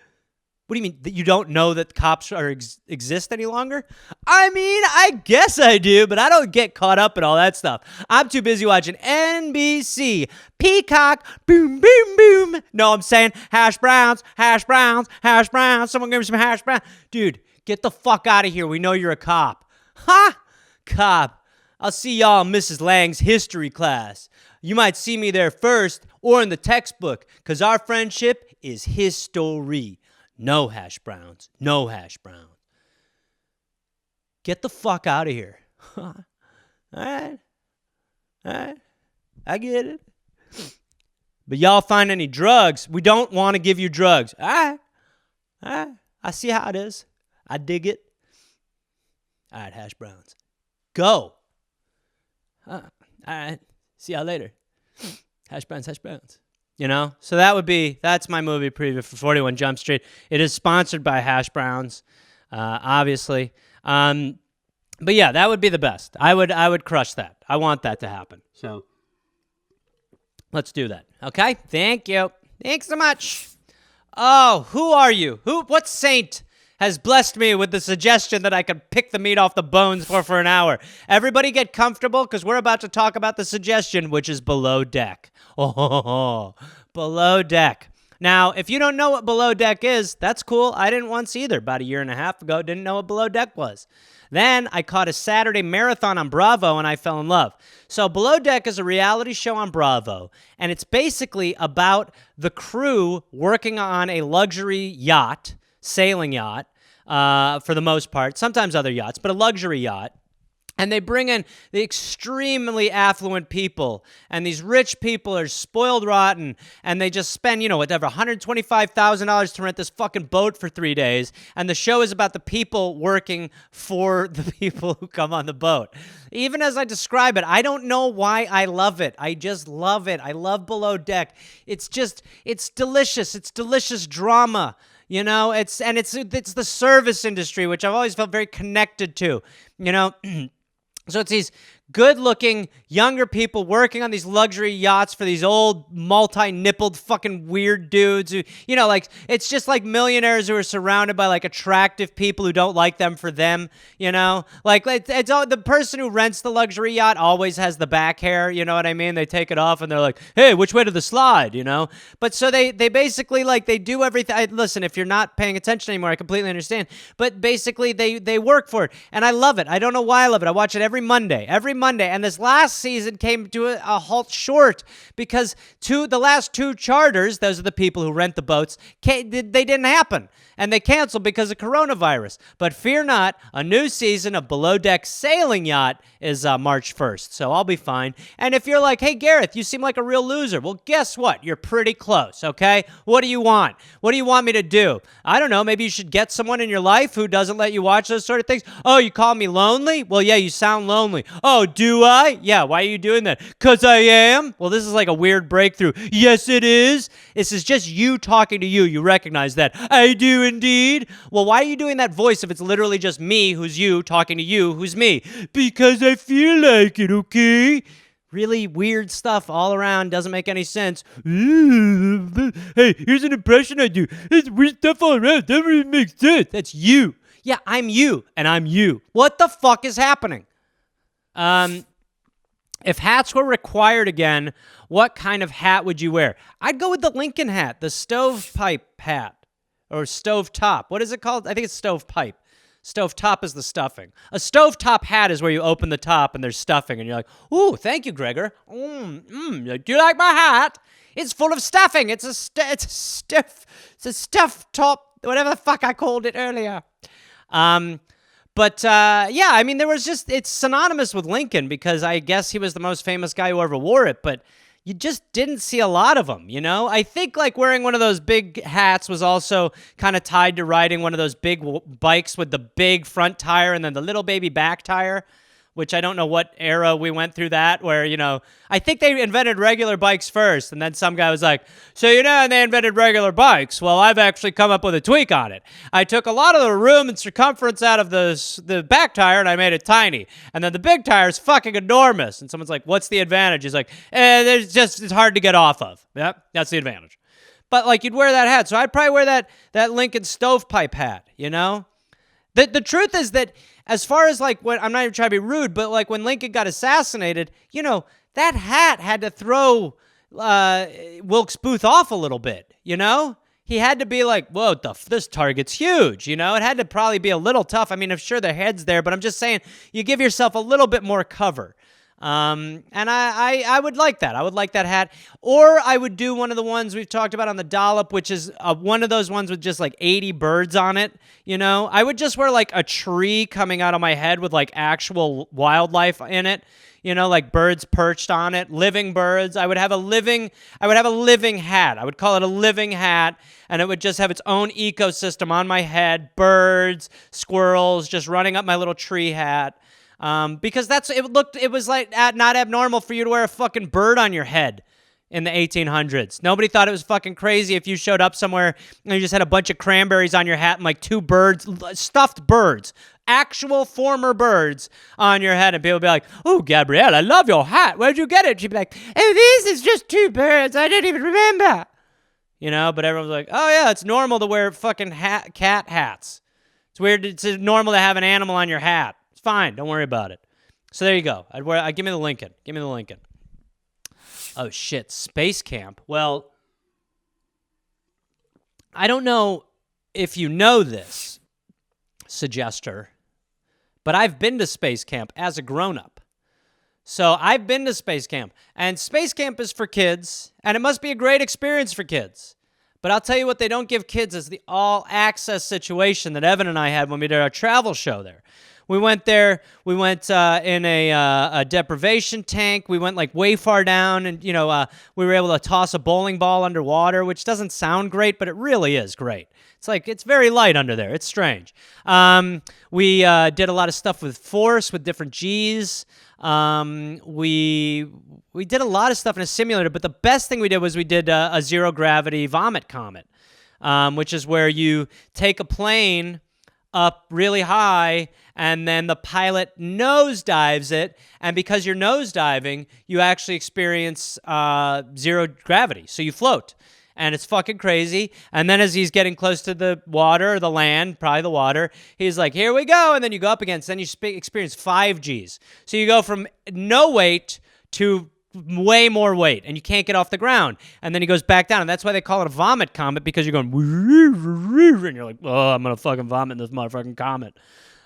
What do you mean that you don't know that cops exist any longer? I mean, I guess I do, but I don't get caught up in all that stuff. I'm too busy watching NBC, Peacock, boom, boom, boom. No, I'm saying hash browns, hash browns, hash browns. Someone give me some hash browns. Dude, get the fuck out of here. We know you're a cop. Ha! Cop. I'll see y'all in Mrs. Lang's history class. You might see me there first or in the textbook, because our friendship is history. No hash browns. No hash browns. Get the fuck out of here. All right. I get it. But y'all find any drugs, we don't want to give you drugs. All right. I see how it is. I dig it. All right, hash browns. Go. All right. See y'all later. Hash browns, hash browns. You know, so that's my movie preview for 41 Jump Street. It is sponsored by Hash Browns, obviously. But yeah, that would be the best. I would crush that. I want that to happen. So let's do that. Okay? Thank you. Thanks so much. Oh, who are you? What saint has blessed me with the suggestion that I could pick the meat off the bones for an hour? Everybody get comfortable, because we're about to talk about the suggestion, which is Below Deck. Oh, Below Deck. Now, if you don't know what Below Deck is, that's cool. I didn't once either. About a year and a half ago, didn't know what Below Deck was. Then I caught a Saturday marathon on Bravo, and I fell in love. So Below Deck is a reality show on Bravo, and it's basically about the crew working on a luxury yacht, sailing yacht, for the most part, sometimes other yachts, but a luxury yacht. And they bring in the extremely affluent people, and these rich people are spoiled rotten, and they just spend, whatever, $125,000 to rent this fucking boat for 3 days, and the show is about the people working for the people who come on the boat. Even as I describe it, I don't know why I love it. I just love it. I love Below Deck. It's delicious. It's delicious drama. It's the service industry, which I've always felt very connected to, So it's these good-looking younger people working on these luxury yachts for these old multi-nippled fucking weird dudes who, it's just like millionaires who are surrounded by like attractive people who don't like them for them, Like it's all, the person who rents the luxury yacht always has the back hair, you know what I mean? They take it off and they're like, hey, which way to the slide, But so they basically they do everything. Listen, if you're not paying attention anymore, I completely understand. But basically they work for it. And I love it. I don't know why I love it. I watch it every Monday, and this last season came to a halt short because the last two charters, those are the people who rent the boats, they didn't happen, and they canceled because of coronavirus. But fear not, a new season of Below Deck Sailing Yacht is March 1st, so I'll be fine. And if you're like, hey, Gareth, you seem like a real loser, well, guess what? You're pretty close, okay? What do you want? What do you want me to do? I don't know. Maybe you should get someone in your life who doesn't let you watch those sort of things. Oh, you call me lonely? Well, yeah, you sound lonely. Oh, do I? Yeah, why are you doing that? 'Cause I am? Well, this is like a weird breakthrough. Yes, it is. This is just you talking to you. You recognize that. I do indeed. Well, why are you doing that voice if it's literally just me who's you talking to you who's me? Because I feel like it, okay? Really weird stuff all around. Doesn't make any sense. Hey, here's an impression I do. It's weird stuff all around. That really makes sense. That's you. Yeah, I'm you, and I'm you. What the fuck is happening? If hats were required again, what kind of hat would you wear? I'd go with the Lincoln hat, the stovepipe hat, or stovetop. What is it called? I think it's stovepipe. Stovetop is the stuffing. A stovetop hat is where you open the top and there's stuffing, and you're like, ooh, thank you, Gregor. Do you like my hat? It's full of stuffing. It's a stuff top, whatever the fuck I called it earlier. But yeah, I mean, it's synonymous with Lincoln because I guess he was the most famous guy who ever wore it, but you just didn't see a lot of them, I think like wearing one of those big hats was also kind of tied to riding one of those big bikes with the big front tire and then the little baby back tire, which I don't know what era we went through that where, I think they invented regular bikes first. And then some guy was like, so, and they invented regular bikes. Well, I've actually come up with a tweak on it. I took a lot of the room and circumference out of the back tire and I made it tiny. And then the big tire is fucking enormous. And someone's like, what's the advantage? He's like, it's hard to get off of. Yep, that's the advantage. But like you'd wear that hat. So I'd probably wear that Lincoln stovepipe hat, you know? The truth is that as far as like when, I'm not even trying to be rude, but like when Lincoln got assassinated, you know, that hat had to throw Wilkes Booth off a little bit, you know? He had to be like, whoa, this target's huge, you know? It had to probably be a little tough. I mean, I'm sure their head's there, but I'm just saying you give yourself a little bit more cover. And I would like that. I would like that hat. Or I would do one of the ones we've talked about on the dollop, which is one of those ones with just like 80 birds on it, you know? I would just wear like a tree coming out of my head with like actual wildlife in it. You know, like birds perched on it, living birds. I would have a living hat. I would call it a living hat, and it would just have its own ecosystem on my head, birds, squirrels, just running up my little tree hat. Because it was like not abnormal for you to wear a fucking bird on your head in the 1800s. Nobody thought it was fucking crazy if you showed up somewhere and you just had a bunch of cranberries on your hat and like two birds, stuffed birds, actual former birds on your head, and people would be like, oh, Gabrielle, I love your hat. Where'd you get it? She'd be like, oh, this is just two birds. I didn't even remember. You know, but everyone's like, oh, yeah, it's normal to wear fucking cat hats. It's weird. It's normal to have an animal on your hat. It's fine. Don't worry about it. So there you go. Give me the Lincoln. Give me the Lincoln. Oh, shit. Space camp. Well, I don't know if you know this, suggester, but I've been to space camp as a grown-up. So I've been to space camp, and space camp is for kids, and it must be a great experience for kids. But I'll tell you what they don't give kids is the all-access situation that Evan and I had when we did our travel show there. We went there. We went in a deprivation tank. We went like way far down, and we were able to toss a bowling ball underwater, which doesn't sound great, but it really is great. It's very light under there. It's strange. We did a lot of stuff with force, with different G's. We did a lot of stuff in a simulator, but the best thing we did was we did a zero gravity vomit comet, which is where you take a plane up really high, and then the pilot nosedives it, and because you're nosediving, you actually experience zero gravity, so you float, and it's fucking crazy. And then as he's getting close to the water, or the land, probably the water, he's like, here we go, and then you go up against, then you experience 5 Gs. So you go from no weight to way more weight, and you can't get off the ground. And then he goes back down, and that's why they call it a vomit comet, because you're going, and you're like, oh, I'm going to fucking vomit in this motherfucking comet.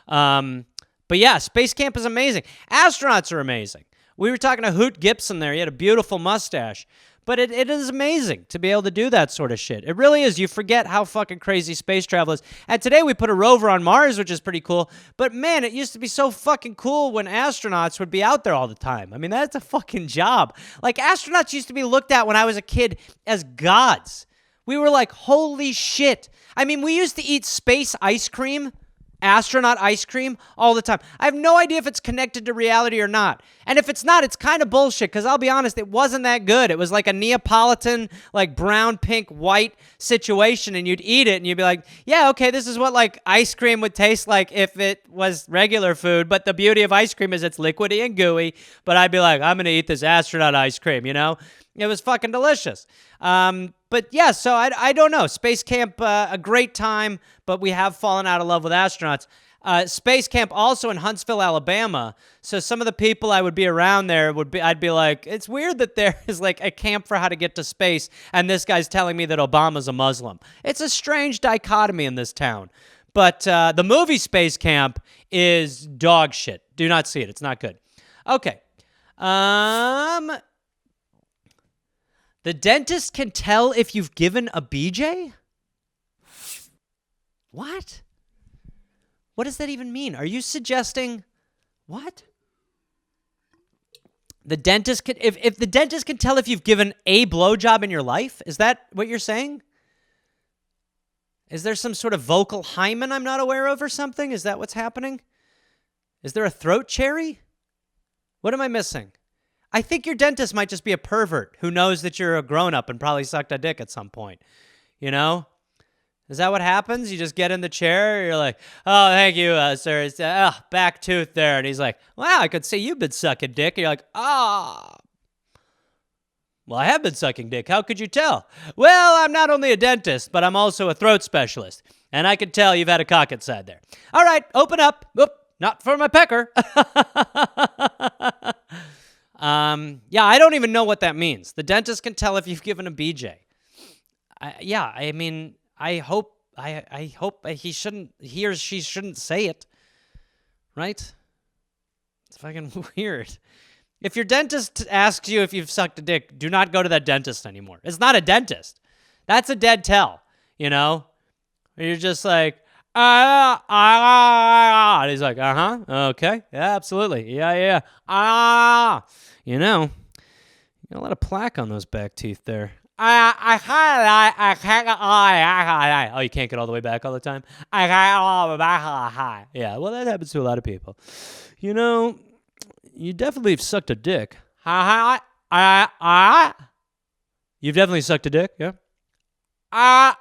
But yeah, space camp is amazing. Astronauts are amazing. We were talking to Hoot Gibson there. He had a beautiful mustache. But it is amazing to be able to do that sort of shit. It really is. You forget how fucking crazy space travel is. And today we put a rover on Mars, which is pretty cool. But man, it used to be so fucking cool when astronauts would be out there all the time. I mean, that's a fucking job. Like, astronauts used to be looked at when I was a kid as gods. We were like, holy shit. I mean, we used to eat space ice cream, astronaut ice cream, all the time. I have no idea if it's connected to reality or not. And if it's not, it's kind of bullshit, because I'll be honest, it wasn't that good. It was like a Neapolitan, like brown, pink, white situation, and you'd eat it, and you'd be like, yeah, okay, this is what like ice cream would taste like if it was regular food, but the beauty of ice cream is it's liquidy and gooey, but I'd be like, I'm going to eat this astronaut ice cream, you know? It was fucking delicious. But yeah, so I don't know. Space camp, a great time, but we have fallen out of love with astronauts. Space camp also in Huntsville, Alabama. So some of the people I would be around there I'd be like, it's weird that there is like a camp for how to get to space, and this guy's telling me that Obama's a Muslim. It's a strange dichotomy in this town. But the movie Space Camp is dog shit. Do not see it. It's not good. Okay. The dentist can tell if you've given a BJ? What? What does that even mean? Are you suggesting what? The dentist can if the dentist can tell if you've given a blowjob in your life? Is that what you're saying? Is there some sort of vocal hymen I'm not aware of or something? Is that what's happening? Is there a throat cherry? What am I missing? I think your dentist might just be a pervert who knows that you're a grown-up and probably sucked a dick at some point. You know? Is that what happens? You just get in the chair, you're like, oh, thank you, sir. It's, back tooth there. And he's like, wow, I could see you've been sucking dick. And you're like, ah. Well, I have been sucking dick. How could you tell? Well, I'm not only a dentist, but I'm also a throat specialist. And I could tell you've had a cock inside there. All right, open up. Oop, not for my pecker. Yeah, I don't even know what that means. The dentist can tell if you've given a BJ. I hope he or she shouldn't say it. Right? It's fucking weird. If your dentist asks you if you've sucked a dick, do not go to that dentist anymore. It's not a dentist. That's a dead tell, you know? You're just like, and he's like, okay, yeah, absolutely, yeah, you know, you got a lot of plaque on those back teeth there. Oh, you can't get all the way back all the time? Yeah, well, that happens to a lot of people. You know, you definitely have sucked a dick. You've definitely sucked a dick, yeah? I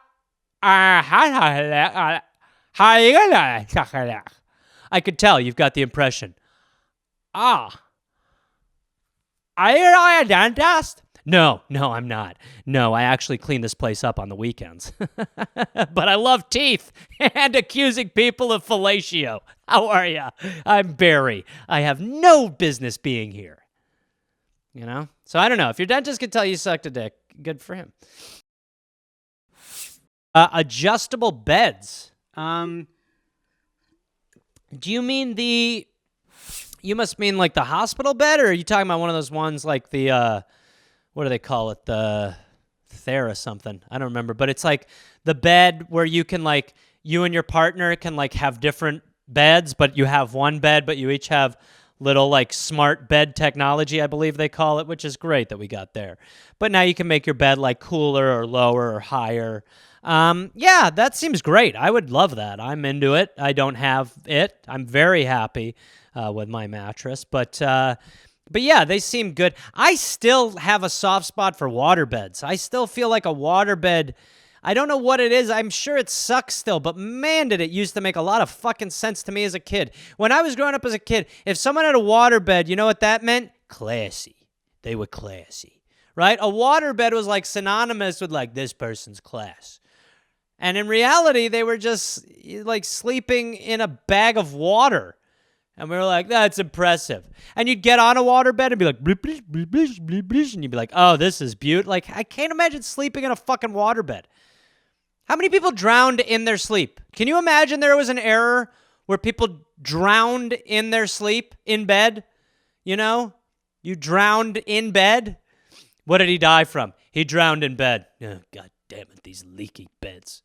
could tell you've got the impression. Are you a dentist? No, I'm not. No, I actually clean this place up on the weekends. But I love teeth and accusing people of fellatio. How are you? I'm Barry. I have no business being here. You know? So I don't know. If your dentist can tell you sucked a dick, good for him. Adjustable beds. Do you mean you must mean like the hospital bed, or are you talking about one of those ones like the, what do they call it? The Thera something. I don't remember, but it's like the bed where you can like, you and your partner can like have different beds, but you have one bed, but you each have little like smart bed technology, I believe they call it, which is great that we got there. But now you can make your bed like cooler or lower or higher. Yeah, that seems great. I would love that. I'm into it. I don't have it. I'm very happy with my mattress, but yeah, they seem good. I still have a soft spot for waterbeds. I still feel like a waterbed. I don't know what it is. I'm sure it sucks still, but man, did it used to make a lot of fucking sense to me as a kid. When I was growing up as a kid, if someone had a waterbed, you know what that meant? Classy. They were classy, right? A waterbed was like synonymous with like this person's class. And in reality, they were just like sleeping in a bag of water. And we were like, that's impressive. And you'd get on a waterbed and be like, bleep, bleep, bleep, bleep, bleep, bleep, and you'd be like, oh, this is beautiful. Like, I can't imagine sleeping in a fucking waterbed. How many people drowned in their sleep? Can you imagine there was an era where people drowned in their sleep in bed? You know? You drowned in bed? What did he die from? He drowned in bed. Oh, God damn it, these leaky beds.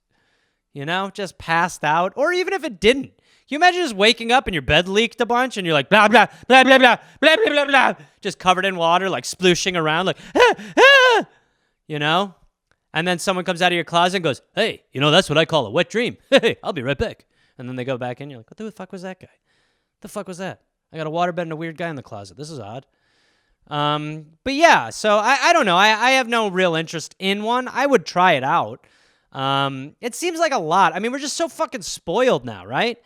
You know, just passed out. Or even if it didn't. Can you imagine just waking up and your bed leaked a bunch and you're like, blah, blah, blah, blah, blah, blah, blah, blah, blah, just covered in water, like splooshing around, like, you know? And then someone comes out of your closet and goes, hey, you know, that's what I call a wet dream. Hey, I'll be right back. And then they go back in. You're like, what the fuck was that guy? What the fuck was that? I got a waterbed and a weird guy in the closet. This is odd. But yeah, so I don't know. I have no real interest in one. I would try it out. It seems like a lot. I mean, we're just so fucking spoiled now, right?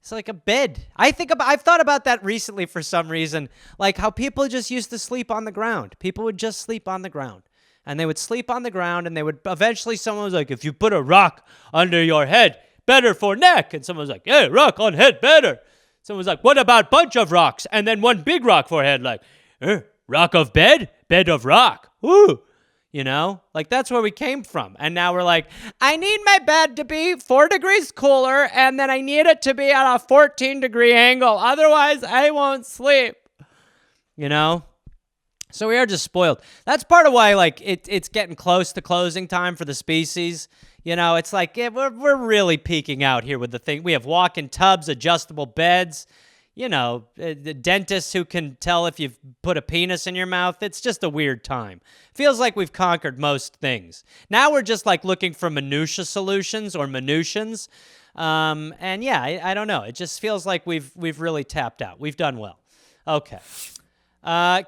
It's like a bed. I've thought about that recently for some reason, like how people just used to sleep on the ground. People would just sleep on the ground. And they would sleep on the ground, and they would eventually, someone was like, if you put a rock under your head, better for neck. And someone was like, hey, rock on head, better. Someone was like, what about bunch of rocks? And then one big rock for head, like, rock of bed, bed of rock. Woo. You know, like that's where we came from. And now we're like, I need my bed to be 4 degrees cooler, and then I need it to be at a 14-degree angle. Otherwise, I won't sleep. You know? So we are just spoiled. That's part of why, like, it's getting close to closing time for the species. You know, it's like, yeah, we're really peaking out here with the thing. We have walk-in tubs, adjustable beds. You know, the dentists who can tell if you've put a penis in your mouth. It's just a weird time. Feels like we've conquered most things. Now we're just like looking for minutia solutions or minutians. And yeah, I don't know. It just feels like we've really tapped out. We've done well. Okay.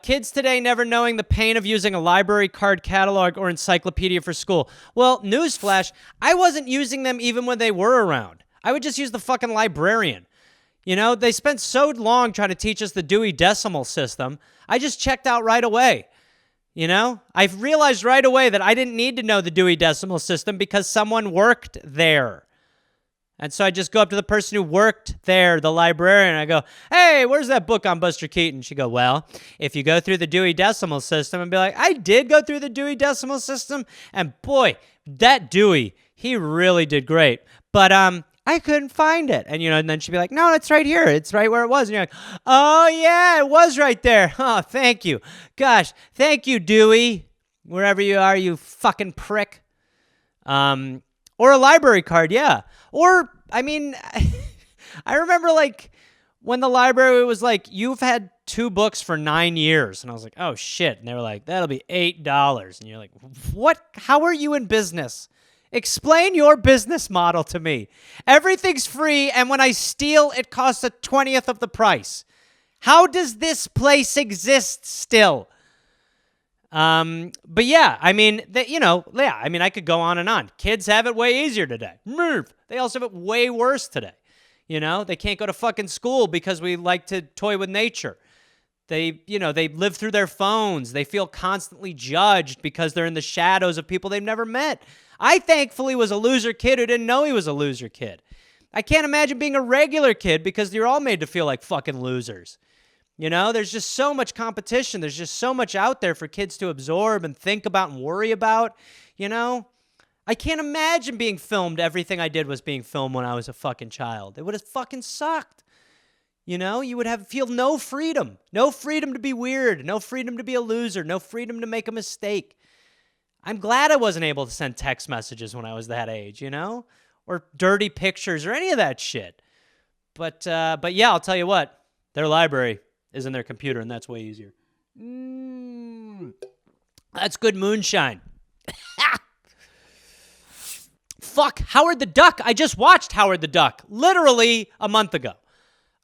Kids today never knowing the pain of using a library card, catalog, or encyclopedia for school. Well, newsflash, I wasn't using them even when they were around. I would just use the fucking librarian. You know, they spent so long trying to teach us the Dewey Decimal System. I just checked out right away. You know, I realized right away that I didn't need to know the Dewey Decimal System because someone worked there. And so I just go up to the person who worked there, the librarian, and I go, hey, where's that book on Buster Keaton? She go, well, if you go through the Dewey Decimal System, and be like, I did go through the Dewey Decimal System, and boy, that Dewey, he really did great. But I couldn't find it. And, and then she'd be like, no, it's right here. It's right where it was. And you're like, oh, yeah, it was right there. Oh, thank you. Gosh, thank you, Dewey, wherever you are, you fucking prick. Or a library card, yeah. Or, I mean, I remember, like, when the library was like, you've had 2 books for 9 years. And I was like, oh, shit. And they were like, that'll be $8. And you're like, what? How are you in business? Explain your business model to me. Everything's free, and when I steal, it costs a 20th of the price. How does this place exist still? But yeah, I mean, I could go on and on. Kids have it way easier today. They also have it way worse today. They can't go to fucking school because we like to toy with nature. They live through their phones. They feel constantly judged because they're in the shadows of people they've never met. I thankfully was a loser kid who didn't know he was a loser kid. I can't imagine being a regular kid because you're all made to feel like fucking losers. There's just so much competition. There's just so much out there for kids to absorb and think about and worry about. I can't imagine being filmed. Everything I did was being filmed when I was a fucking child. It would have fucking sucked. You would feel no freedom. No freedom to be weird. No freedom to be a loser. No freedom to make a mistake. I'm glad I wasn't able to send text messages when I was that age, or dirty pictures or any of that shit. But yeah, I'll tell you what, their library is in their computer, and that's way easier. That's good moonshine. Fuck, Howard the Duck. I just watched Howard the Duck literally a month ago.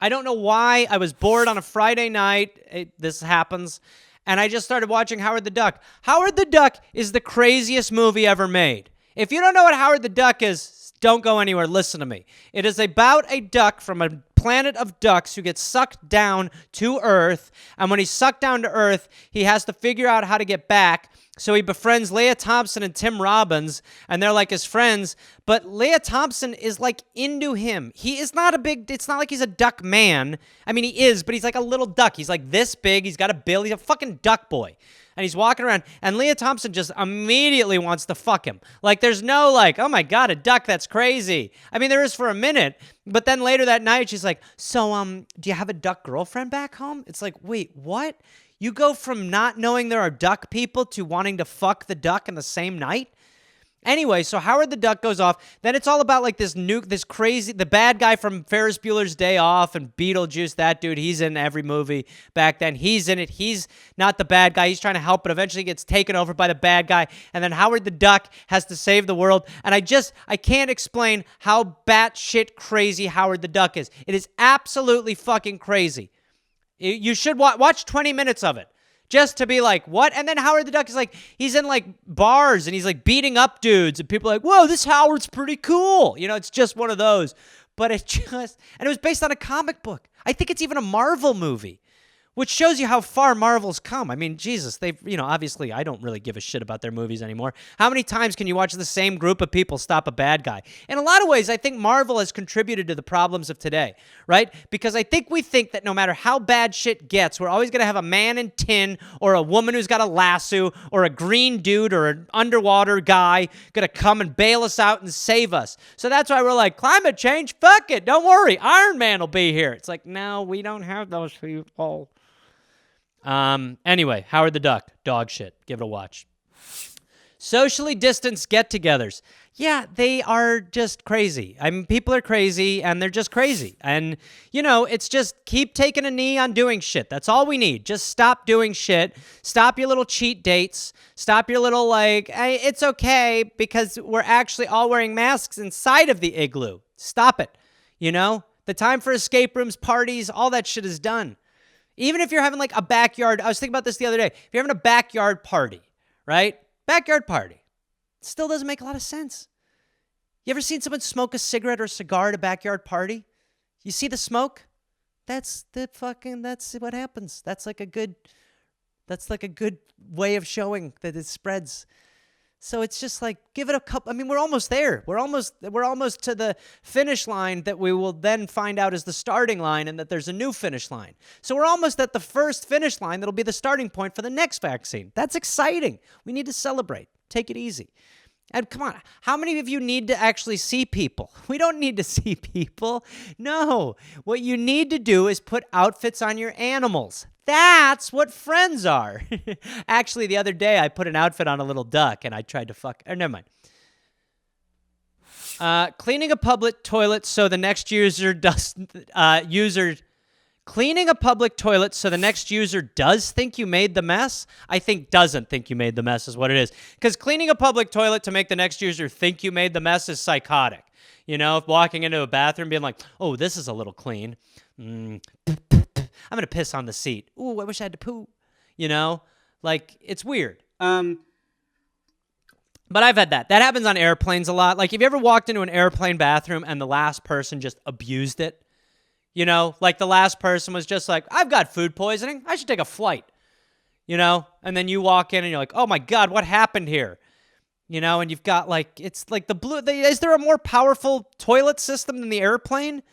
I don't know why. I was bored on a Friday night. This happens. And I just started watching Howard the Duck. Howard the Duck is the craziest movie ever made. If you don't know what Howard the Duck is, don't go anywhere. Listen to me. It is about a duck from a planet of ducks who gets sucked down to Earth. And when he's sucked down to Earth, he has to figure out how to get back. So he befriends Leah Thompson and Tim Robbins, and they're like his friends. But Leah Thompson is like into him. It's not like he's a duck man. I mean, he is, but he's like a little duck. He's like this big. He's got a bill. He's a fucking duck boy. And he's walking around, and Leah Thompson just immediately wants to fuck him. Like, there's no like, oh my God, a duck, that's crazy. I mean, there is for a minute, but then later that night, she's like, so, do you have a duck girlfriend back home? It's like, wait, what? You go from not knowing there are duck people to wanting to fuck the duck in the same night? Anyway, so Howard the Duck goes off. Then it's all about like this crazy, the bad guy from Ferris Bueller's Day Off and Beetlejuice, that dude, he's in every movie back then. He's in it. He's not the bad guy. He's trying to help, but eventually gets taken over by the bad guy. And then Howard the Duck has to save the world. And I can't explain how batshit crazy Howard the Duck is. It is absolutely fucking crazy. You should watch 20 minutes of it. Just to be like, what? And then Howard the Duck is like, he's in like bars and he's like beating up dudes. And people are like, whoa, this Howard's pretty cool. It's just one of those. But and it was based on a comic book. I think it's even a Marvel movie, which shows you how far Marvel's come. I mean, Jesus, they've, obviously I don't really give a shit about their movies anymore. How many times can you watch the same group of people stop a bad guy? In a lot of ways, I think Marvel has contributed to the problems of today, right? Because I think we think that no matter how bad shit gets, we're always going to have a man in tin or a woman who's got a lasso or a green dude or an underwater guy going to come and bail us out and save us. So that's why we're like, climate change, fuck it, don't worry, Iron Man will be here. It's like, no, we don't have those people. Anyway, Howard the Duck, dog shit. Give it a watch. Socially distanced get-togethers. Yeah, they are just crazy. I mean, people are crazy, and they're just crazy. And, it's just keep taking a knee on doing shit. That's all we need. Just stop doing shit. Stop your little cheat dates. Stop your little, like, hey, it's okay because we're actually all wearing masks inside of the igloo. Stop it. The time for escape rooms, parties, all that shit is done. Even if you're having like a backyard, I was thinking about this the other day. If you're having a backyard party, right? Backyard party. It still doesn't make a lot of sense. You ever seen someone smoke a cigarette or a cigar at a backyard party? You see the smoke? That's what happens. That's like a good That's like a good way of showing that it spreads. So it's just like, give it a couple. I mean, we're almost there. We're almost to the finish line that we will then find out is the starting line, and that there's a new finish line. So we're almost at the first finish line that'll be the starting point for the next vaccine. That's exciting. We need to celebrate. Take it easy. And come on, how many of you need to actually see people? We don't need to see people. No, what you need to do is put outfits on your animals. That's what friends are. Actually, the other day, I put an outfit on a little duck, and I tried to never mind. Cleaning a public toilet so the next user does... Cleaning a public toilet so the next user does think you made the mess? I think doesn't think you made the mess is what it is. Because cleaning a public toilet to make the next user think you made the mess is psychotic. You know, walking into a bathroom being like, oh, this is a little clean. I'm going to piss on the seat. Ooh, I wish I had to poo. You know? Like, it's weird. But I've had that. That happens on airplanes a lot. Like, have you ever walked into an airplane bathroom and the last person just abused it? You know, like the last person was just like, I've got food poisoning. I should take a flight. You know? And then you walk in and you're like, oh my God, what happened here? You know, and you've got like, it's like is there a more powerful toilet system than the airplane?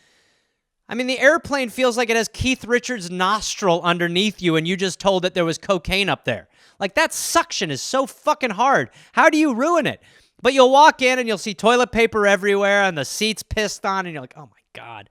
I mean, the airplane feels like it has Keith Richards' nostril underneath you and you just told that there was cocaine up there. Like, that suction is so fucking hard. How do you ruin it? But you'll walk in and you'll see toilet paper everywhere and the seat's pissed on and you're like, oh my God.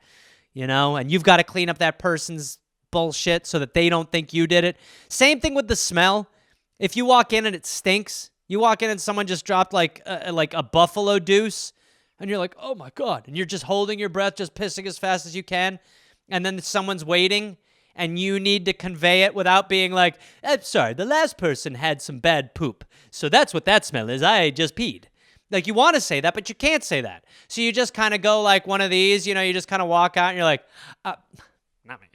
You know, and you've got to clean up that person's bullshit so that they don't think you did it. Same thing with the smell. If you walk in and it stinks, you walk in and someone just dropped like a buffalo deuce, and you're like, oh my God. And you're just holding your breath, just pissing as fast as you can. And then someone's waiting, and you need to convey it without being like, I'm sorry, the last person had some bad poop. So that's what that smell is. I just peed. Like, you want to say that, but you can't say that. So you just kind of go like one of these, you know, you just kind of walk out and you're like, not me.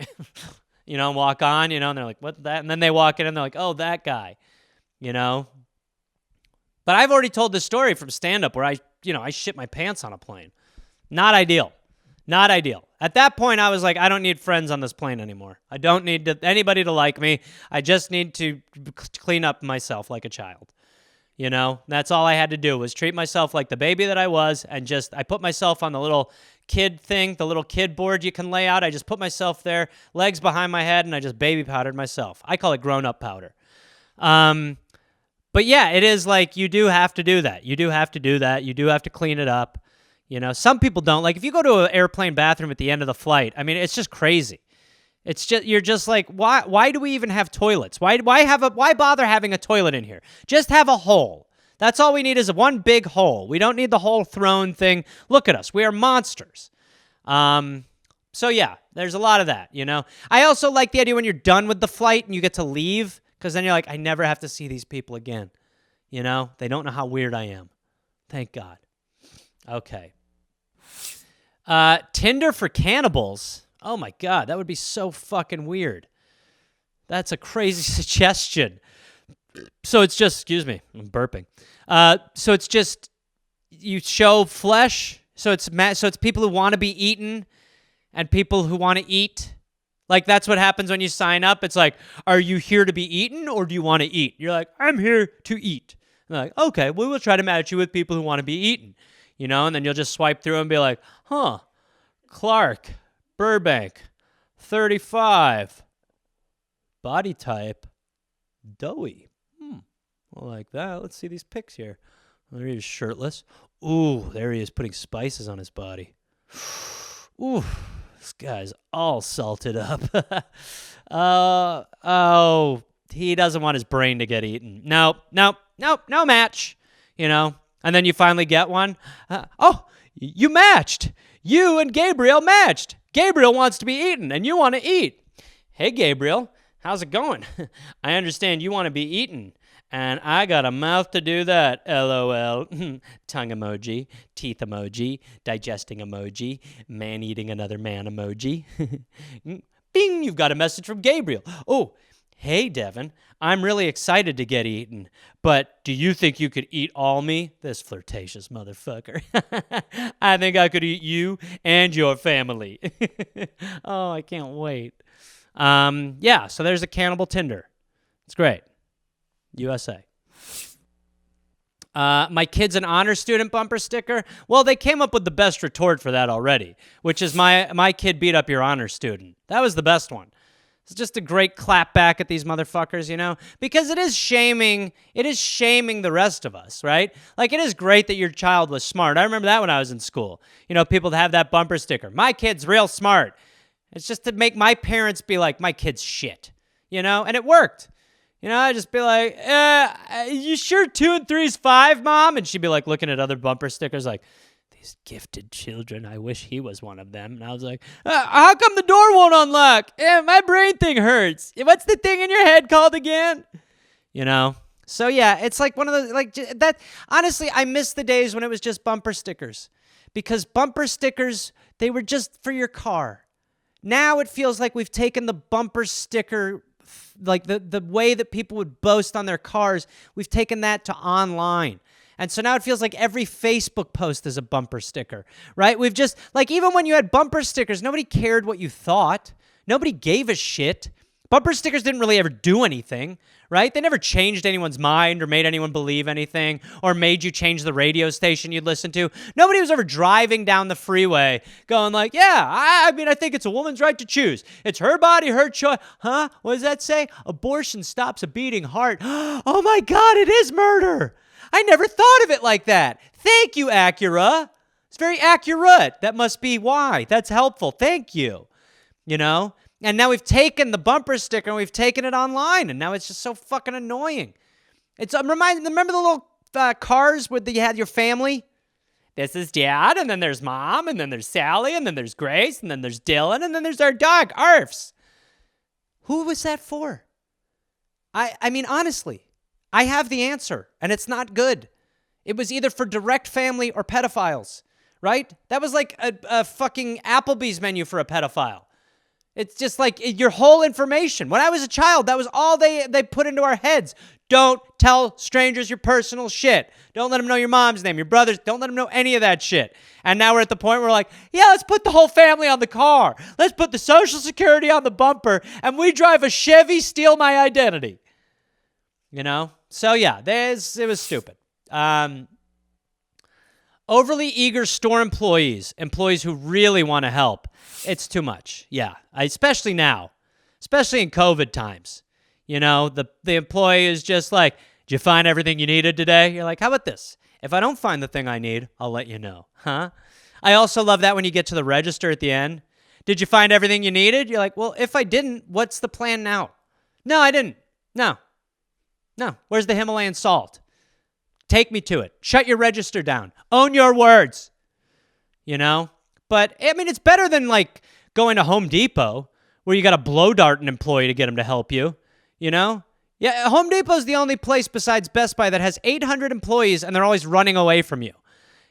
You know, walk on, you know, and they're like, what that? And then they walk in and they're like, oh, that guy, you know. But I've already told this story from stand-up where I shit my pants on a plane. Not ideal. Not ideal. At that point, I was like, I don't need friends on this plane anymore. I don't need anybody to like me. I just need to clean up myself like a child. You know, that's all I had to do was treat myself like the baby that I was, and I put myself on the little kid thing, the little kid board you can lay out. I just put myself there, legs behind my head, and I just baby powdered myself. I call it grown-up powder. But yeah, it is like you do have to do that. You do have to do that. You do have to clean it up. You know, some people don't. Like, if you go to an airplane bathroom at the end of the flight, I mean, it's just crazy. It's just, you're just like, why do we even have toilets? Why bother having a toilet in here? Just have a hole. That's all we need is one big hole. We don't need the whole throne thing. Look at us. We are monsters. So yeah, there's a lot of that, you know. I also like the idea when you're done with the flight and you get to leave, because then you're like, I never have to see these people again. You know, they don't know how weird I am. Thank God. Okay. Tinder for cannibals. Oh my God, that would be so fucking weird. That's a crazy suggestion. So it's just, excuse me, I'm burping. So it's just, you show flesh. So it's people who want to be eaten and people who want to eat. Like, that's what happens when you sign up. It's like, are you here to be eaten or do you want to eat? You're like, I'm here to eat. And they're like, okay, we will try to match you with people who want to be eaten. You know, and then you'll just swipe through and be like, Clark, Burbank, 35, body type, doughy. I like that. Let's see these pics here. There he is, shirtless. Ooh, there he is, putting spices on his body. Ooh, this guy's all salted up. He doesn't want his brain to get eaten. No match, you know. And then you finally get one. You matched. You and Gabriel matched. Gabriel wants to be eaten, and you want to eat. Hey, Gabriel, how's it going? I understand you want to be eaten, and I got a mouth to do that, LOL. Tongue emoji, teeth emoji, digesting emoji, man eating another man emoji. Bing, you've got a message from Gabriel. Oh, hey, Devin, I'm really excited to get eaten, but do you think you could eat all me? This flirtatious motherfucker. I think I could eat you and your family. Oh, I can't wait. Yeah, so there's a cannibal Tinder. It's great. USA. My kid's an honor student bumper sticker. Well, they came up with the best retort for that already, which is my kid beat up your honor student. That was the best one. It's just a great clap back at these motherfuckers, you know? Because it is shaming the rest of us, right? Like, it is great that your child was smart. I remember that when I was in school. You know, people have that bumper sticker. My kid's real smart. It's just to make my parents be like, my kid's shit, you know? And it worked. You know, I'd just be like, you sure 2 and 3 is 5, Mom? And she'd be like looking at other bumper stickers like, these gifted children, I wish he was one of them. And I was like, how come the door won't unlock? My brain thing hurts. What's the thing in your head called again? You know? So yeah, it's like one of those, like that. Honestly, I miss the days when it was just bumper stickers, because bumper stickers, they were just for your car. Now it feels like we've taken the bumper sticker, like the way that people would boast on their cars, we've taken that to online. And so now it feels like every Facebook post is a bumper sticker, right? We've just, like, even when you had bumper stickers, nobody cared what you thought. Nobody gave a shit. Bumper stickers didn't really ever do anything, right? They never changed anyone's mind or made anyone believe anything or made you change the radio station you'd listen to. Nobody was ever driving down the freeway going like, yeah, I mean, I think it's a woman's right to choose. It's her body, her choice. Huh? What does that say? Abortion stops a beating heart. Oh my God, it is murder. I never thought of it like that. Thank you, Acura. It's very accurate. That must be why. That's helpful. Thank you. You know? And now we've taken the bumper sticker and we've taken it online, and now it's just so fucking annoying. It's remember the little cars where you had your family? This is Dad, and then there's Mom, and then there's Sally, and then there's Grace, and then there's Dylan, and then there's our dog, Arfs. Who was that for? I mean, honestly, I have the answer, and it's not good. It was either for direct family or pedophiles, right? That was like a fucking Applebee's menu for a pedophile. It's just like your whole information. When I was a child, that was all they put into our heads. Don't tell strangers your personal shit. Don't let them know your mom's name, your brother's. Don't let them know any of that shit. And now we're at the point where we're like, yeah, let's put the whole family on the car. Let's put the Social Security on the bumper, and we drive a Chevy, steal my identity. You know? So yeah, it was stupid. Overly eager store employees who really want to help. It's too much. Yeah, especially now, especially in COVID times. You know, the employee is just like, did you find everything you needed today? You're like, how about this? If I don't find the thing I need, I'll let you know. Huh? I also love that when you get to the register at the end. Did you find everything you needed? You're like, well, if I didn't, what's the plan now? No, I didn't. No. Where's the Himalayan salt? Take me to it. Shut your register down. Own your words. You know? But, I mean, it's better than, like, going to Home Depot where you got to blow dart an employee to get him to help you. You know? Yeah, Home Depot's the only place besides Best Buy that has 800 employees and they're always running away from you.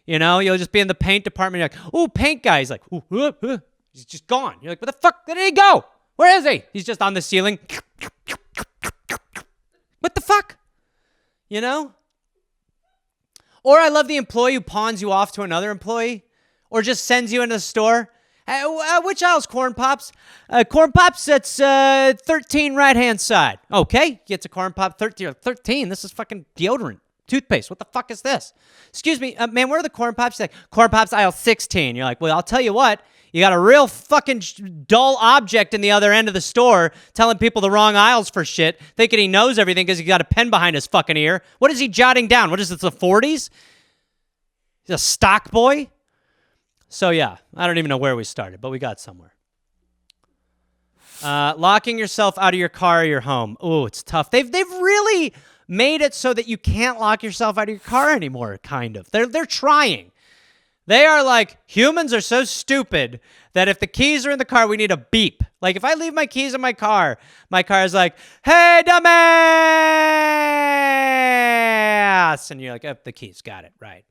You know? You'll just be in the paint department. You're like, ooh, paint guy. He's like, ooh. He's just gone. You're like, where the fuck did he go? Where is he? He's just on the ceiling. What the fuck? You know? Or I love the employee who pawns you off to another employee or just sends you into the store. Which aisle's Corn Pops? Corn Pops, that's 13 right-hand side. Okay, gets a Corn Pop 13. 13? This is fucking deodorant. Toothpaste. What the fuck is this? Excuse me, man, where are the Corn Pops? She's like, Corn Pops aisle 16. You're like, well, I'll tell you what. You got a real fucking dull object in the other end of the store telling people the wrong aisles for shit, thinking he knows everything because he got a pen behind his fucking ear. What is he jotting down? What is this, the 40s? He's a stock boy? So yeah, I don't even know where we started, but we got somewhere. Locking yourself out of your car or your home. Ooh, it's tough. They've really made it so that you can't lock yourself out of your car anymore, kind of. They're trying. They are like, humans are so stupid that if the keys are in the car, we need a beep. Like, if I leave my keys in my car is like, hey, dumbass! And you're like, oh, the keys, got it, right.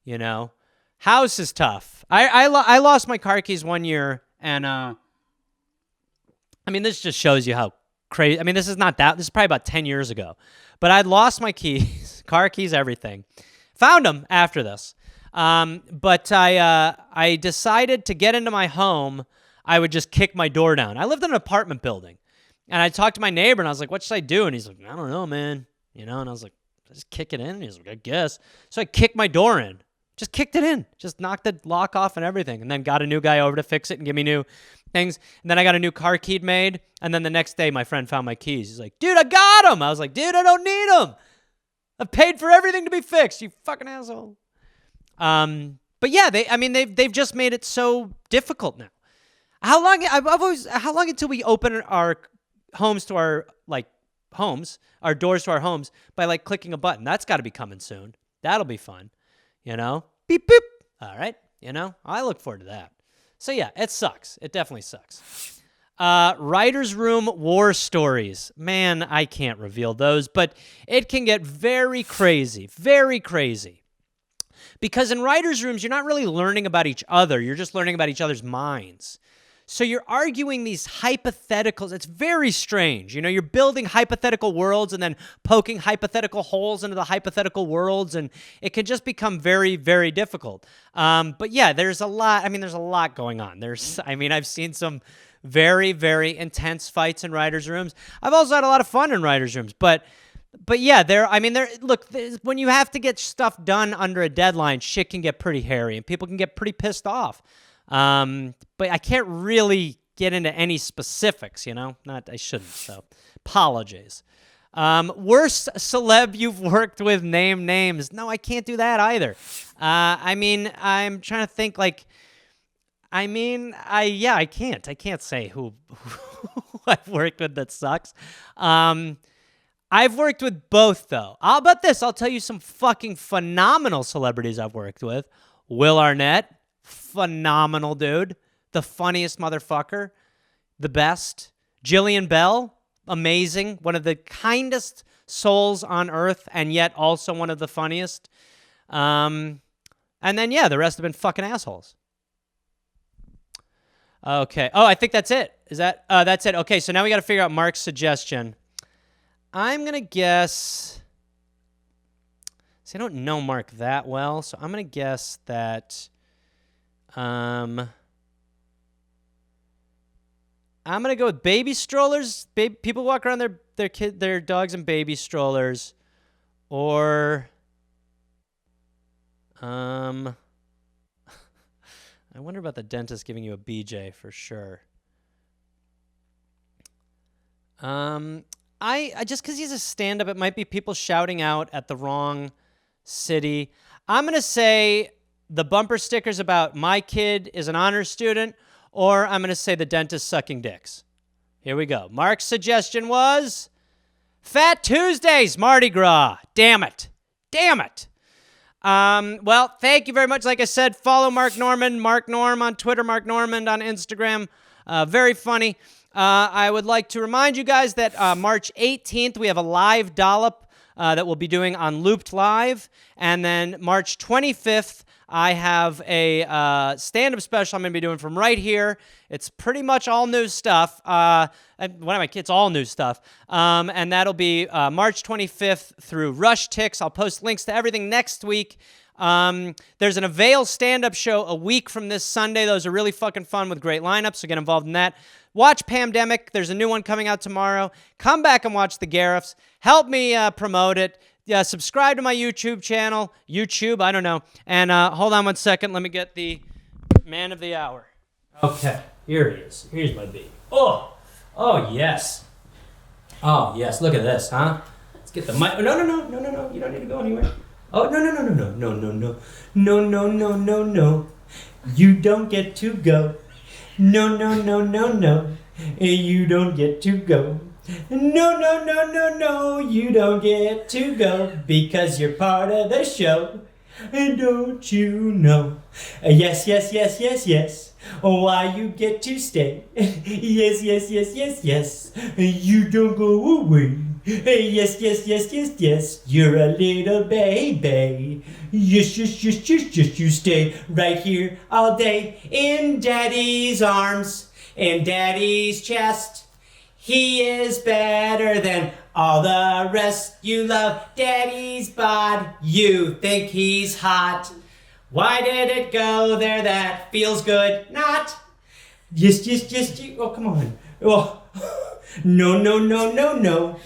You know? House is tough. I lost my car keys one year, and, I mean, this just shows you how crazy, I mean, this is probably about 10 years ago. But I'd lost my keys, car keys, everything. Found them after this. But I decided to get into my home, I would just kick my door down. I lived in an apartment building, And I talked to my neighbor, and I was like, what should I do? And he's like, I don't know, man. You know, and I was like, just kick it in. And he's like, I guess. So I kicked my door in. Just kicked it in. Just knocked the lock off and everything. And then got a new guy over to fix it and give me new things. And then I got a new car key made. And then the next day, my friend found my keys. He's like, dude, I got them. I was like, dude, I don't need them. I've paid for everything to be fixed, you fucking asshole. But yeah, they've just made it so difficult now. How long until we open our homes to our our doors to our homes by like clicking a button? That's got to be coming soon. That'll be fun. You know, beep, beep. All right. You know, I look forward to that. So yeah, it sucks. It definitely sucks. Writer's room war stories. Man, I can't reveal those, but it can get very crazy, very crazy. Because in writer's rooms, you're not really learning about each other. You're just learning about each other's minds. So you're arguing these hypotheticals. It's very strange. You know, you're building hypothetical worlds and then poking hypothetical holes into the hypothetical worlds, and it can just become very, very difficult. But yeah, there's a lot. I mean, there's a lot going on. I've seen some very, very intense fights in writers' rooms. I've also had a lot of fun in writers' rooms, but yeah, when you have to get stuff done under a deadline, shit can get pretty hairy and people can get pretty pissed off. But I can't really get into any specifics, you know? I shouldn't, so apologies. Worst celeb you've worked with, name names. No, I can't do that either. I'm trying to think I can't. I can't say who I've worked with that sucks. I've worked with both, though. How about this? I'll tell you some fucking phenomenal celebrities I've worked with. Will Arnett, phenomenal dude. The funniest motherfucker. The best. Jillian Bell, amazing. One of the kindest souls on earth, and yet also one of the funniest. And then, yeah, the rest have been fucking assholes. Okay. Oh, I think that's it. That's it. Okay, so now we got to figure out Mark's suggestion. I'm going to guess... See, I don't know Mark that well, so I'm going to guess that... I'm going to go with baby strollers. People walk around their dogs in baby strollers. Or... I wonder about the dentist giving you a BJ for sure. I just because he's a stand-up, it might be people shouting out at the wrong city. I'm going to say the bumper stickers about my kid is an honor student, or I'm going to say the dentist sucking dicks. Here we go. Mark's suggestion was Fat Tuesdays, Mardi Gras. Damn it. Well, thank you very much. Like I said, follow Mark Norman, Mark Norm on Twitter, Mark Normand on Instagram. Very funny. I would like to remind you guys that March 18th, we have a live dollop that we'll be doing on Looped Live. And then March 25th, I have a stand-up special I'm going to be doing from right here. It's pretty much all new stuff. It's all new stuff. And that'll be March 25th through Rush Ticks. I'll post links to everything next week. There's an Avail stand-up show a week from this Sunday. Those are really fucking fun with great lineups, so get involved in that. Watch Pandemic. There's a new one coming out tomorrow. Come back and watch the Gariffs. Help me promote it. Subscribe to my YouTube channel. I don't know. And hold on one second. Let me get the man of the hour. Okay, here he is. Here's my beat. Oh, yes. Oh, yes. Look at this, huh? Let's get the mic. No. You don't need to go anywhere. Oh, no. No. You don't get to go. No. You don't get to go. No, you don't get to go because you're part of the show. And don't you know? Yes. Why you get to stay? Yes. You don't go away. Yes. You're a little baby. Yes. You stay right here all day in Daddy's arms, in Daddy's chest. He is better than all the rest. You love Daddy's bod. You think he's hot. Why did it go there? That feels good. Not. Yes. Oh, come on. Oh. No, no, no, no, no.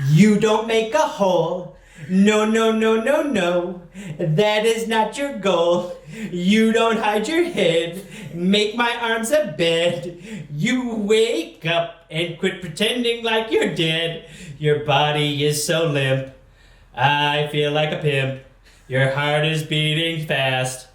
You don't make a hole. No, no, no, no, no. That is not your goal. You don't hide your head. Make my arms a bed. You wake up and quit pretending like you're dead. Your body is so limp. I feel like a pimp. Your heart is beating fast.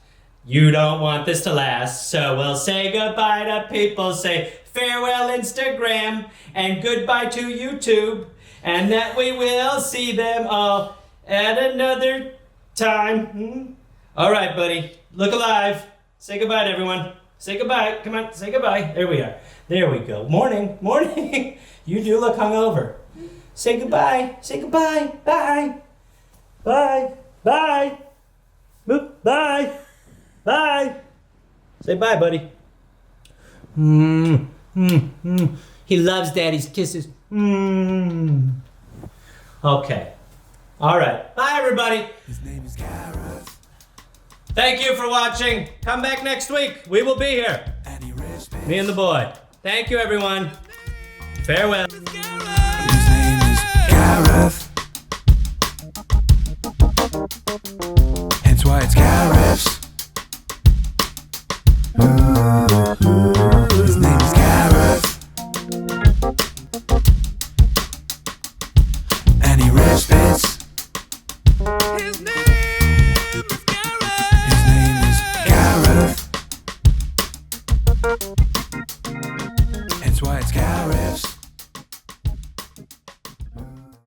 You don't want this to last. So we'll say goodbye to people. Say farewell Instagram and goodbye to YouTube. And that we will see them all at another time. All right, buddy. Look alive. Say goodbye to everyone. Say goodbye. Come on, say goodbye. There we are. There we go. Morning. Morning. You do look hungover. Say goodbye. Say goodbye. Bye. Bye. Bye. Boop. Bye. Bye. Say bye, buddy. He loves Daddy's kisses. Okay. All right. Bye, everybody. His name is Gareth, Thank you for watching. Come back next week. We will be here. and he respects. Me and the boy. Thank you, everyone. Farewell. His name is Gareth. Hence why it's Gareth's. His name is Gareth, and he respects. His name